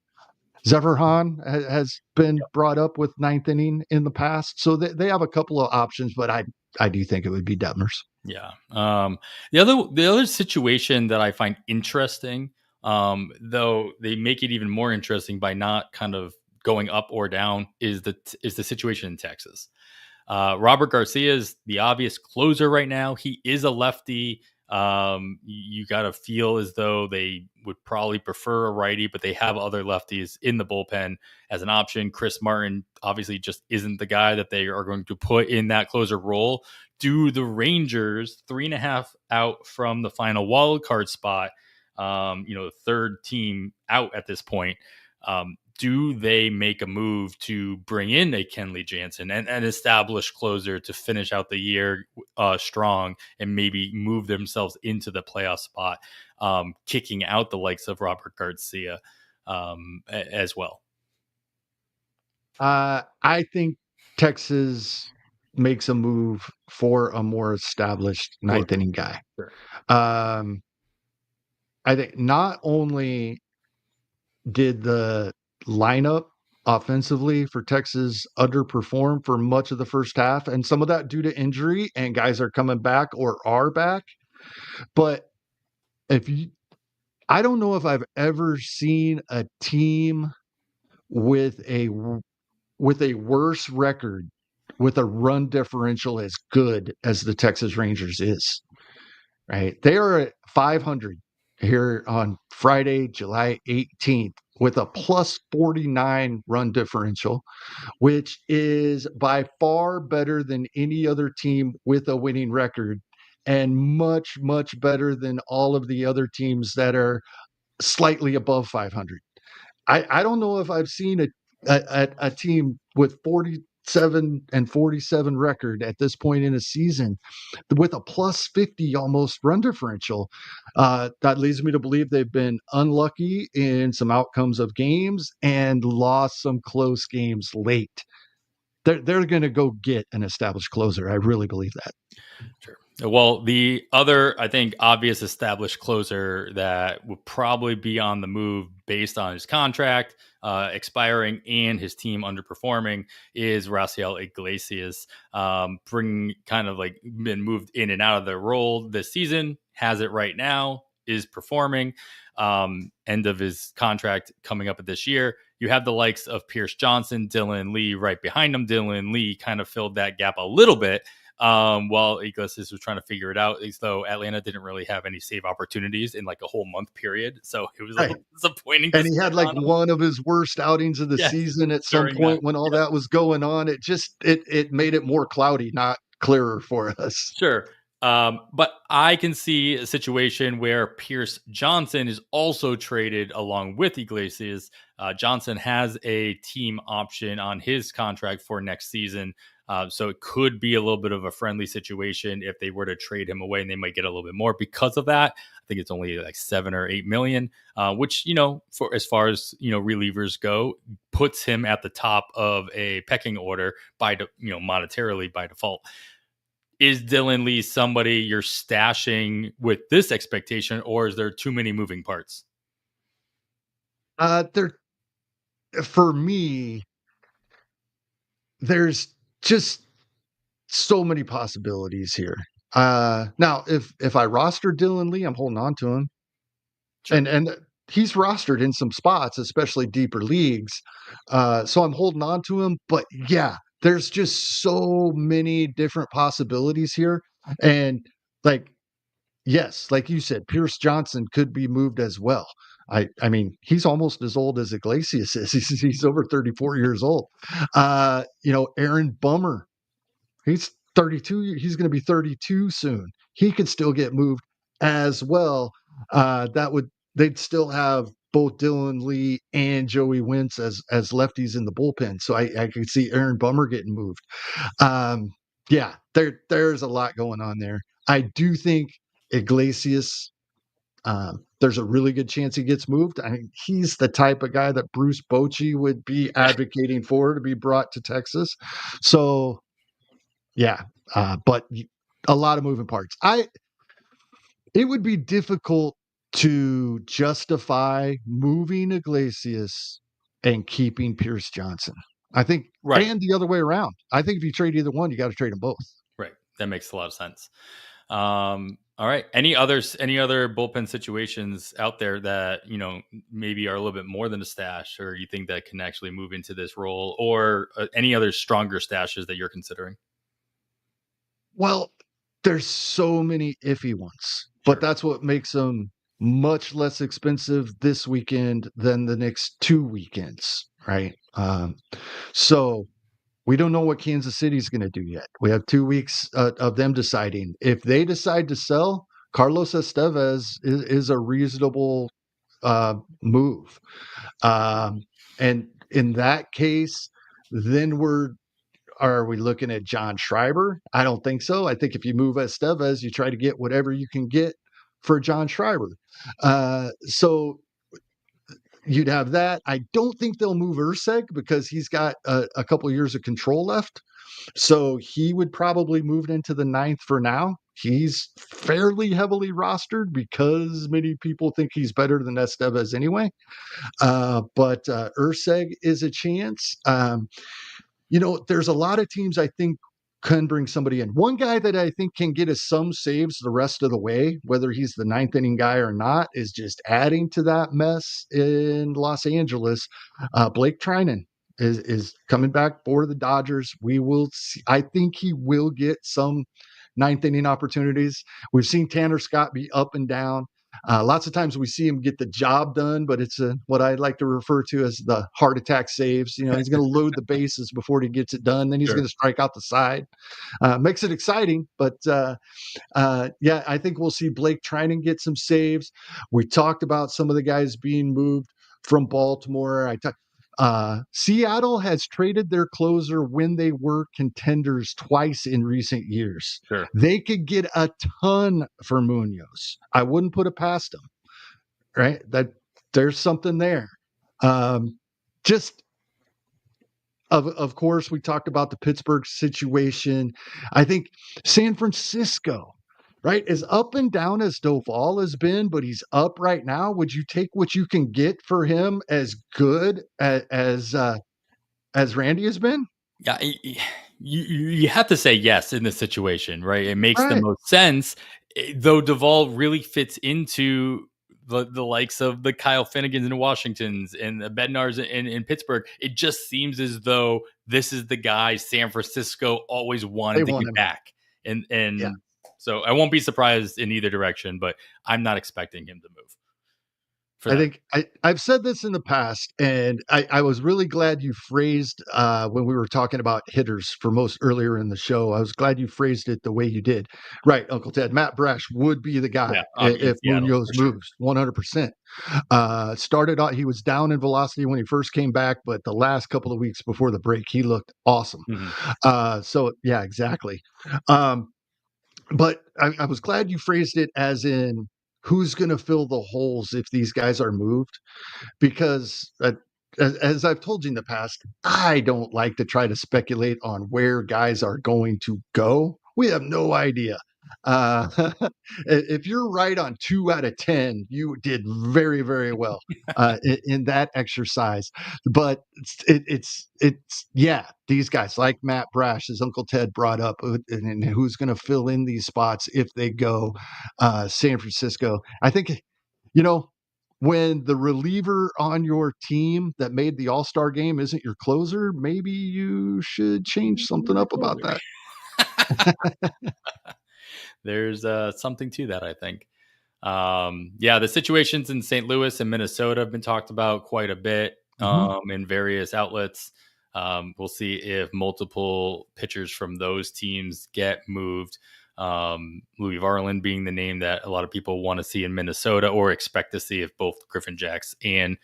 Zephyr Hahn has been brought up with ninth inning in the past, so they have a couple of options. But I do think it would be Detmers. Yeah. The other situation that I find interesting, though they make it even more interesting by not kind of going up or down, is the situation in Texas. Robert Garcia is the obvious closer right now. He is a lefty. You got to feel as though they would probably prefer a righty, but they have other lefties in the bullpen as an option. Chris Martin obviously just isn't the guy that they are going to put in that closer role. Do the Rangers, 3.5 out from the final wild card spot, the third team out at this point, do they make a move to bring in a Kenley Jansen and establish closer to finish out the year strong and maybe move themselves into the playoff spot, kicking out the likes of Robert Garcia as well? I think Texas makes a move for a more established Sure. ninth inning guy. Sure. Um, I think not only did the lineup offensively for Texas underperform for much of the first half, and some of that due to injury, and guys are coming back or are back. But if you I don't know if I've ever seen a team with a worse record with a run differential as good as the Texas Rangers is. Right, they are at 500 here on Friday, July 18th, with a plus 49 run differential, which is by far better than any other team with a winning record, and much, much better than all of the other teams that are slightly above 500. I don't know if I've seen a team with 47-47 record at this point in a season with a plus 50 almost run differential. That leads me to believe they've been unlucky in some outcomes of games and lost some close games late. They're going to go get an established closer. I really believe that. Sure. Well, the other, I think, obvious established closer that would probably be on the move based on his contract expiring and his team underperforming is Raciel Iglesias. Bring kind of like been moved in and out of the role this season, has it right now, is performing. End of his contract coming up at this year. You have the likes of Pierce Johnson, Dylan Lee right behind him. Dylan Lee kind of filled that gap a little bit. While Iglesias was trying to figure it out, as though Atlanta didn't really have any save opportunities in like a whole month period. So it was a little disappointing. And he had like one of his worst outings of the season at some point when all that was going on. It just, it made it more cloudy, not clearer for us. Sure. But I can see a situation where Pierce Johnson is also traded along with Iglesias. Johnson has a team option on his contract for next season. So it could be a little bit of a friendly situation if they were to trade him away, and they might get a little bit more because of that. I think it's only like 7 or 8 million, which, for as far as, relievers go, puts him at the top of a pecking order monetarily by default. Is Dylan Lee somebody you're stashing with this expectation, or is there too many moving parts? For me, there's just so many possibilities here. Now, if I roster Dylan Lee, I'm holding on to him. Sure. And he's rostered in some spots, especially deeper leagues. So I'm holding on to him. But yeah, there's just so many different possibilities here. And yes, like you said, Pierce Johnson could be moved as well. I mean, he's almost as old as Iglesias is. He's over 34 years old. Aaron Bummer, he's 32. He's going to be 32 soon. He could still get moved as well. They'd still have both Dylan Lee and Joey Wentz as lefties in the bullpen. So I could see Aaron Bummer getting moved. There's a lot going on there. I do think Iglesias, there's a really good chance he gets moved. I mean, he's the type of guy that Bruce Bochy would be advocating for to be brought to Texas. So, but a lot of moving parts. It would be difficult to justify moving Iglesias and keeping Pierce Johnson. I think, and the other way around. I think if you trade either one, you got to trade them both. Right. That makes a lot of sense. All right. Any other bullpen situations out there that, maybe are a little bit more than a stash, or you think that can actually move into this role, or any other stronger stashes that you're considering? Well, there's so many iffy ones, but that's what makes them much less expensive this weekend than the next 2 weekends, right? So we don't know what Kansas City's going to do yet. We have 2 weeks of them deciding. If they decide to sell, Carlos Estevez is a reasonable move. And in that case, then are we looking at John Schreiber? I don't think so. I think if you move Estevez, you try to get whatever you can get for John Schreiber. So you'd have that. I don't think they'll move Urseg because he's got a couple of years of control left. So he would probably move into the 9th for now. He's fairly heavily rostered because many people think he's better than Estevez anyway. But Urseg is a chance. There's a lot of teams I think can bring somebody in. One guy that I think can get us some saves the rest of the way, whether he's the ninth inning guy or not, is just adding to that mess in Los Angeles. Blake Trinan is coming back for the Dodgers. We will see. I think he will get some ninth inning opportunities. We've seen Tanner Scott be up and down. Lots of times we see him get the job done, but it's what I like to refer to as the heart attack saves. He's going to load the bases before he gets it done. Then he's going to strike out the side. Makes it exciting, but yeah, I think we'll see Blake Trinan get some saves. We talked about some of the guys being moved from Baltimore. Seattle has traded their closer when they were contenders twice in recent years. Sure. They could get a ton for Munoz. I wouldn't put it past them. Right? That there's something there. Just of course, we talked about the Pittsburgh situation. I think San Francisco, right, as up and down as Doval has been, but he's up right now. Would you take what you can get for him as good as Randy has been? Yeah, you have to say yes in this situation, right? It makes the most sense, though Duvall really fits into the likes of the Kyle Finnegans in Washington's and the Bednars in Pittsburgh. It just seems as though this is the guy San Francisco always wanted to get back. And yeah. So I won't be surprised in either direction, but I'm not expecting him to move. I think I've said this in the past, and I was really glad you phrased when we were talking about hitters for most earlier in the show. I was glad you phrased it the way you did. Right, Uncle Ted. Matt Brash would be the guy if Munoz moves, 100%. Started out, he was down in velocity when he first came back, but the last couple of weeks before the break, he looked awesome. So, yeah, exactly. But I was glad you phrased it as in, who's going to fill the holes if these guys are moved? Because as I've told you in the past, I don't like to try to speculate on where guys are going to go. We have no idea. If you're right on 2 out of 10, you did very, very well in that exercise. But it's yeah, these guys like Matt Brash, as Uncle Ted brought up, and who's going to fill in these spots if they go San Francisco. I think, when the reliever on your team that made the All-Star game isn't your closer, maybe you should change something up about that. There's something to that, I think. Yeah, the situations in St. Louis and Minnesota have been talked about quite a bit in various outlets. We'll see if multiple pitchers from those teams get moved. Louis Varland being the name that a lot of people want to see in Minnesota or expect to see if both Griffin Jacks and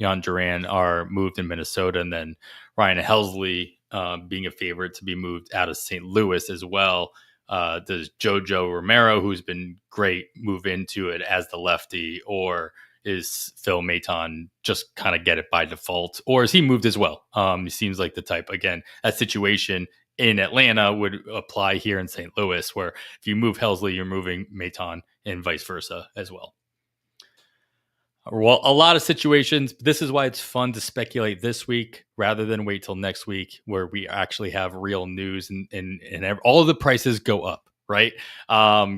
Jan Duran are moved in Minnesota. And then Ryan Helsley being a favorite to be moved out of St. Louis as well. Does Jojo Romero, who's been great, move into it as the lefty, or is Phil Maton just kind of get it by default, or is he moved as well? He seems like the type. Again, that situation in Atlanta would apply here in St. Louis, where if you move Helsley, you're moving Maton, and vice versa as well. Well, a lot of situations. This is why it's fun to speculate this week rather than wait till next week, where we actually have real news and all of the prices go up, right?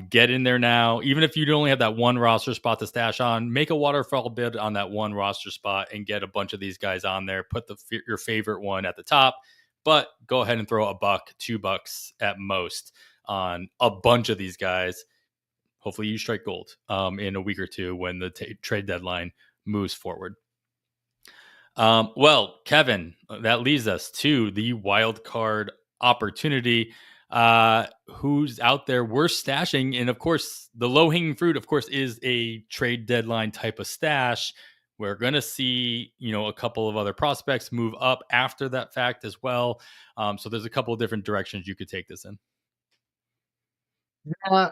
Get in there now. Even if you only have that one roster spot to stash on, make a waterfall bid on that one roster spot and get a bunch of these guys on there. Put your favorite one at the top, but go ahead and throw $1, $2 at most on a bunch of these guys. Hopefully you strike gold in a week or two when the trade deadline moves forward. Well, Kevin, that leads us to the wild card opportunity. Who's out there we're stashing? And of course, the low-hanging fruit, of course, is a trade deadline type of stash. We're going to see, a couple of other prospects move up after that fact as well. So there's a couple of different directions you could take this in. Yeah,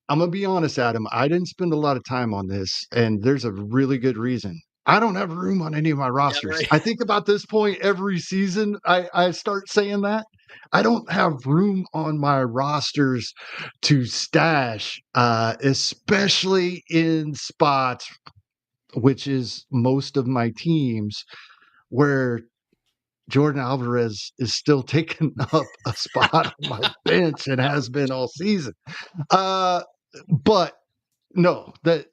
I'm going to be honest, Adam. I didn't spend a lot of time on this, and there's a really good reason. I don't have room on any of my rosters. Yeah, right. I think about this point every season, I start saying that. I don't have room on my rosters to stash, especially in spots, which is most of my teams, where Jordan Alvarez is still taking up a spot on my bench and has been all season. But no, that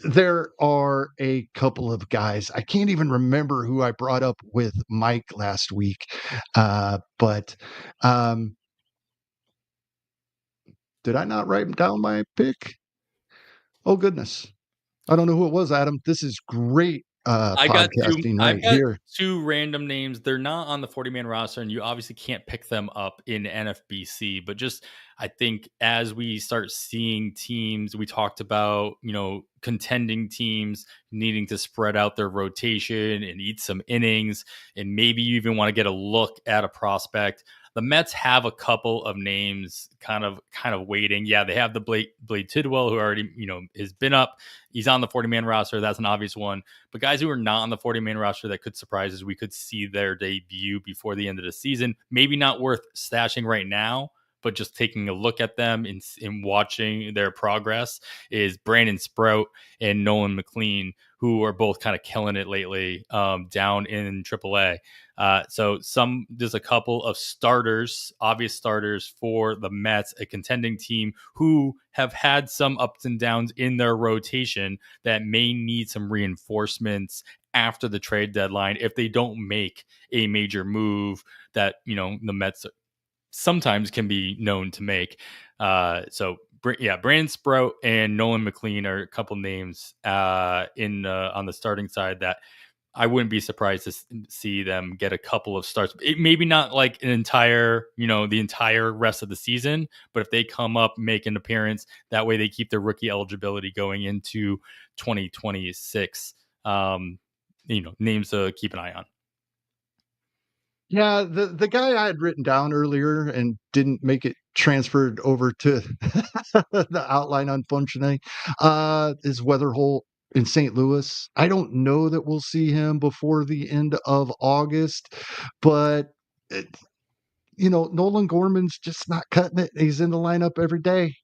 there are a couple of guys. I can't even remember who I brought up with Mike last week. But did I not write down my pick? Oh goodness. I don't know who it was, Adam. This is great podcasting I've right got here. two random names. They're not on the 40-man roster, and you obviously can't pick them up in NFBC, but just I think as we start seeing teams, we talked about, contending teams needing to spread out their rotation and eat some innings, and maybe you even want to get a look at a prospect. The Mets have a couple of names kind of waiting. Yeah, they have the Blade Tidwell, who already, has been up. He's on the 40-man roster. That's an obvious one. But guys who are not on the 40-man roster that could surprise us, we could see their debut before the end of the season. Maybe not worth stashing right now, but just taking a look at them and watching their progress is Brandon Sprout and Nolan McLean, who are both kind of killing it lately down in AAA. So there's a couple of starters, obvious starters for the Mets, a contending team who have had some ups and downs in their rotation that may need some reinforcements after the trade deadline if they don't make a major move that, the Mets sometimes can be known to make. Brandon Sprout and Nolan McLean are a couple names on the starting side that I wouldn't be surprised to see them get a couple of starts. Maybe not like the entire rest of the season, but if they come up, make an appearance, that way they keep their rookie eligibility going into 2026. Names to keep an eye on. Yeah, the guy I had written down earlier and didn't make it transferred over to the outline, unfortunately, is Weatherholt in St. Louis. I don't know that we'll see him before the end of August, but Nolan Gorman's just not cutting it. He's in the lineup every day.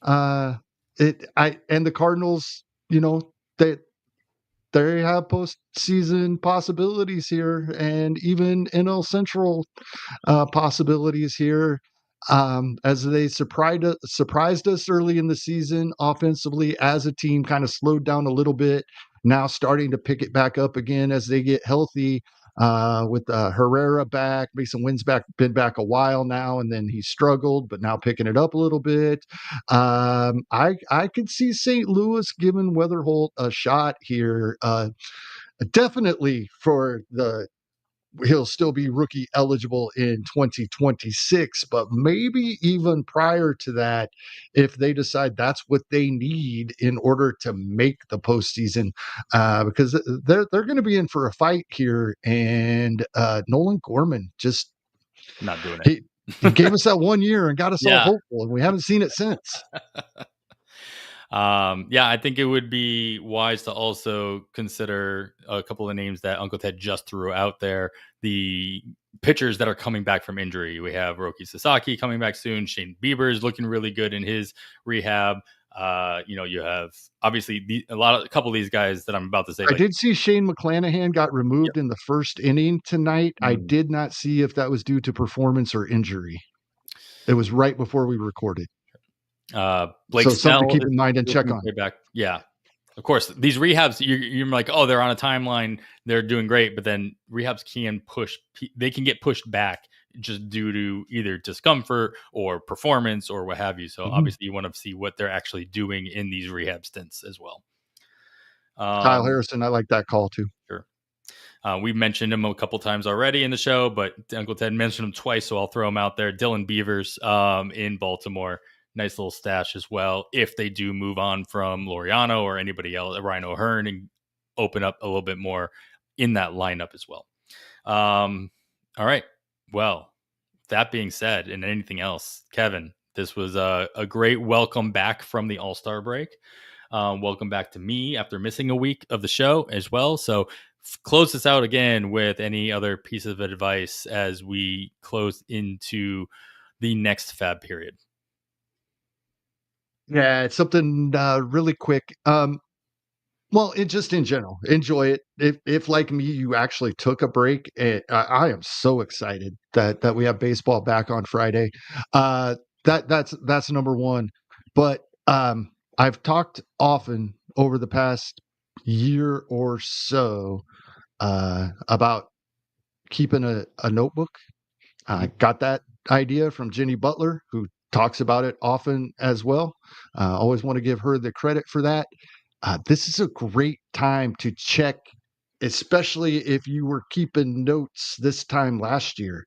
And the Cardinals, they have postseason possibilities here, and even NL Central possibilities here. As they surprised us early in the season offensively as a team, kind of slowed down a little bit. Now starting to pick it back up again as they get healthy. With Herrera back, Mason Wynn's been back a while now, and then he struggled, but now picking it up a little bit. I could see St. Louis giving Weatherholt a shot here. Definitely he'll still be rookie eligible in 2026, but maybe even prior to that, if they decide that's what they need in order to make the postseason, because they're going to be in for a fight here. And Nolan Gorman just not doing it. He gave us that 1 year and got us all hopeful, and we haven't seen it since. I think it would be wise to also consider a couple of names that Uncle Ted just threw out there. The pitchers that are coming back from injury. We have Roki Sasaki coming back soon. Shane Bieber is looking really good in his rehab. You have obviously a couple of these guys that I'm about to say. I did see Shane McClanahan got removed in the first inning tonight. I did not see if that was due to performance or injury. It was right before we recorded. Blake so Snell something to keep in mind and check on. Back. Yeah, of course. These rehabs, you're like, oh, they're on a timeline, they're doing great, but then rehabs they can get pushed back just due to either discomfort or performance or what have you. So obviously, you want to see what they're actually doing in these rehab stints as well. Kyle Harrison, I like that call too. Sure. We've mentioned him a couple times already in the show, but Uncle Ted mentioned him twice, so I'll throw him out there. Dylan Beavers in Baltimore. Nice little stash as well. If they do move on from Laureano or anybody else, Ryan O'Hearn, and open up a little bit more in that lineup as well. All right. Well, that being said, and anything else, Kevin, this was a great welcome back from the All-Star break. Welcome back to me after missing a week of the show as well. So close this out again with any other piece of advice as we close into the next FAAB period. Yeah, it's something really quick. Well, it just in general, enjoy it. If like me, you actually took a break, I am so excited that we have baseball back on Friday. That's number one. But I've talked often over the past year or so about keeping a notebook. I got that idea from Jenny Butler, who talks about it often as well. Always want to give her the credit for that. This is a great time to check, especially if you were keeping notes this time last year.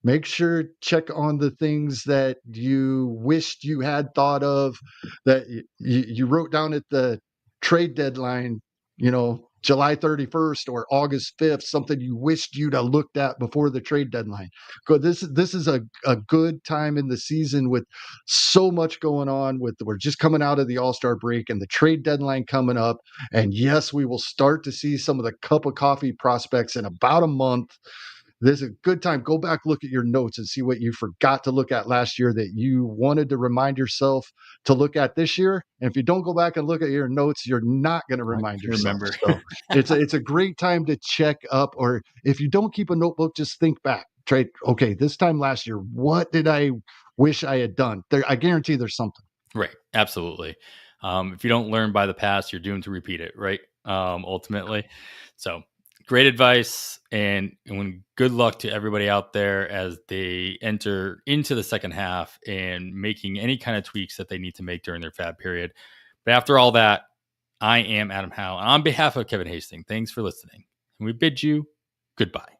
Make sure check on the things that you wished you had thought of, that you wrote down at the trade deadline, July 31st or August 5th, something you wished you'd have looked at before the trade deadline. This is a good time in the season with so much going on. We're just coming out of the All-Star break and the trade deadline coming up. And yes, we will start to see some of the cup of coffee prospects in about a month. This is a good time. Go back, look at your notes and see what you forgot to look at last year that you wanted to remind yourself to look at this year. And if you don't go back and look at your notes, you're not going to remind yourself. Remember. So it's a great time to check up. Or if you don't keep a notebook, just think back. Try, okay, this time last year, what did I wish I had done? I guarantee there's something. Right. Absolutely. If you don't learn by the past, you're doomed to repeat it, right? Ultimately. So great advice, and good luck to everybody out there as they enter into the second half and making any kind of tweaks that they need to make during their FAAB period. But after all that, I am Adam Howe. On behalf of Kevin Hasting, thanks for listening. And we bid you goodbye.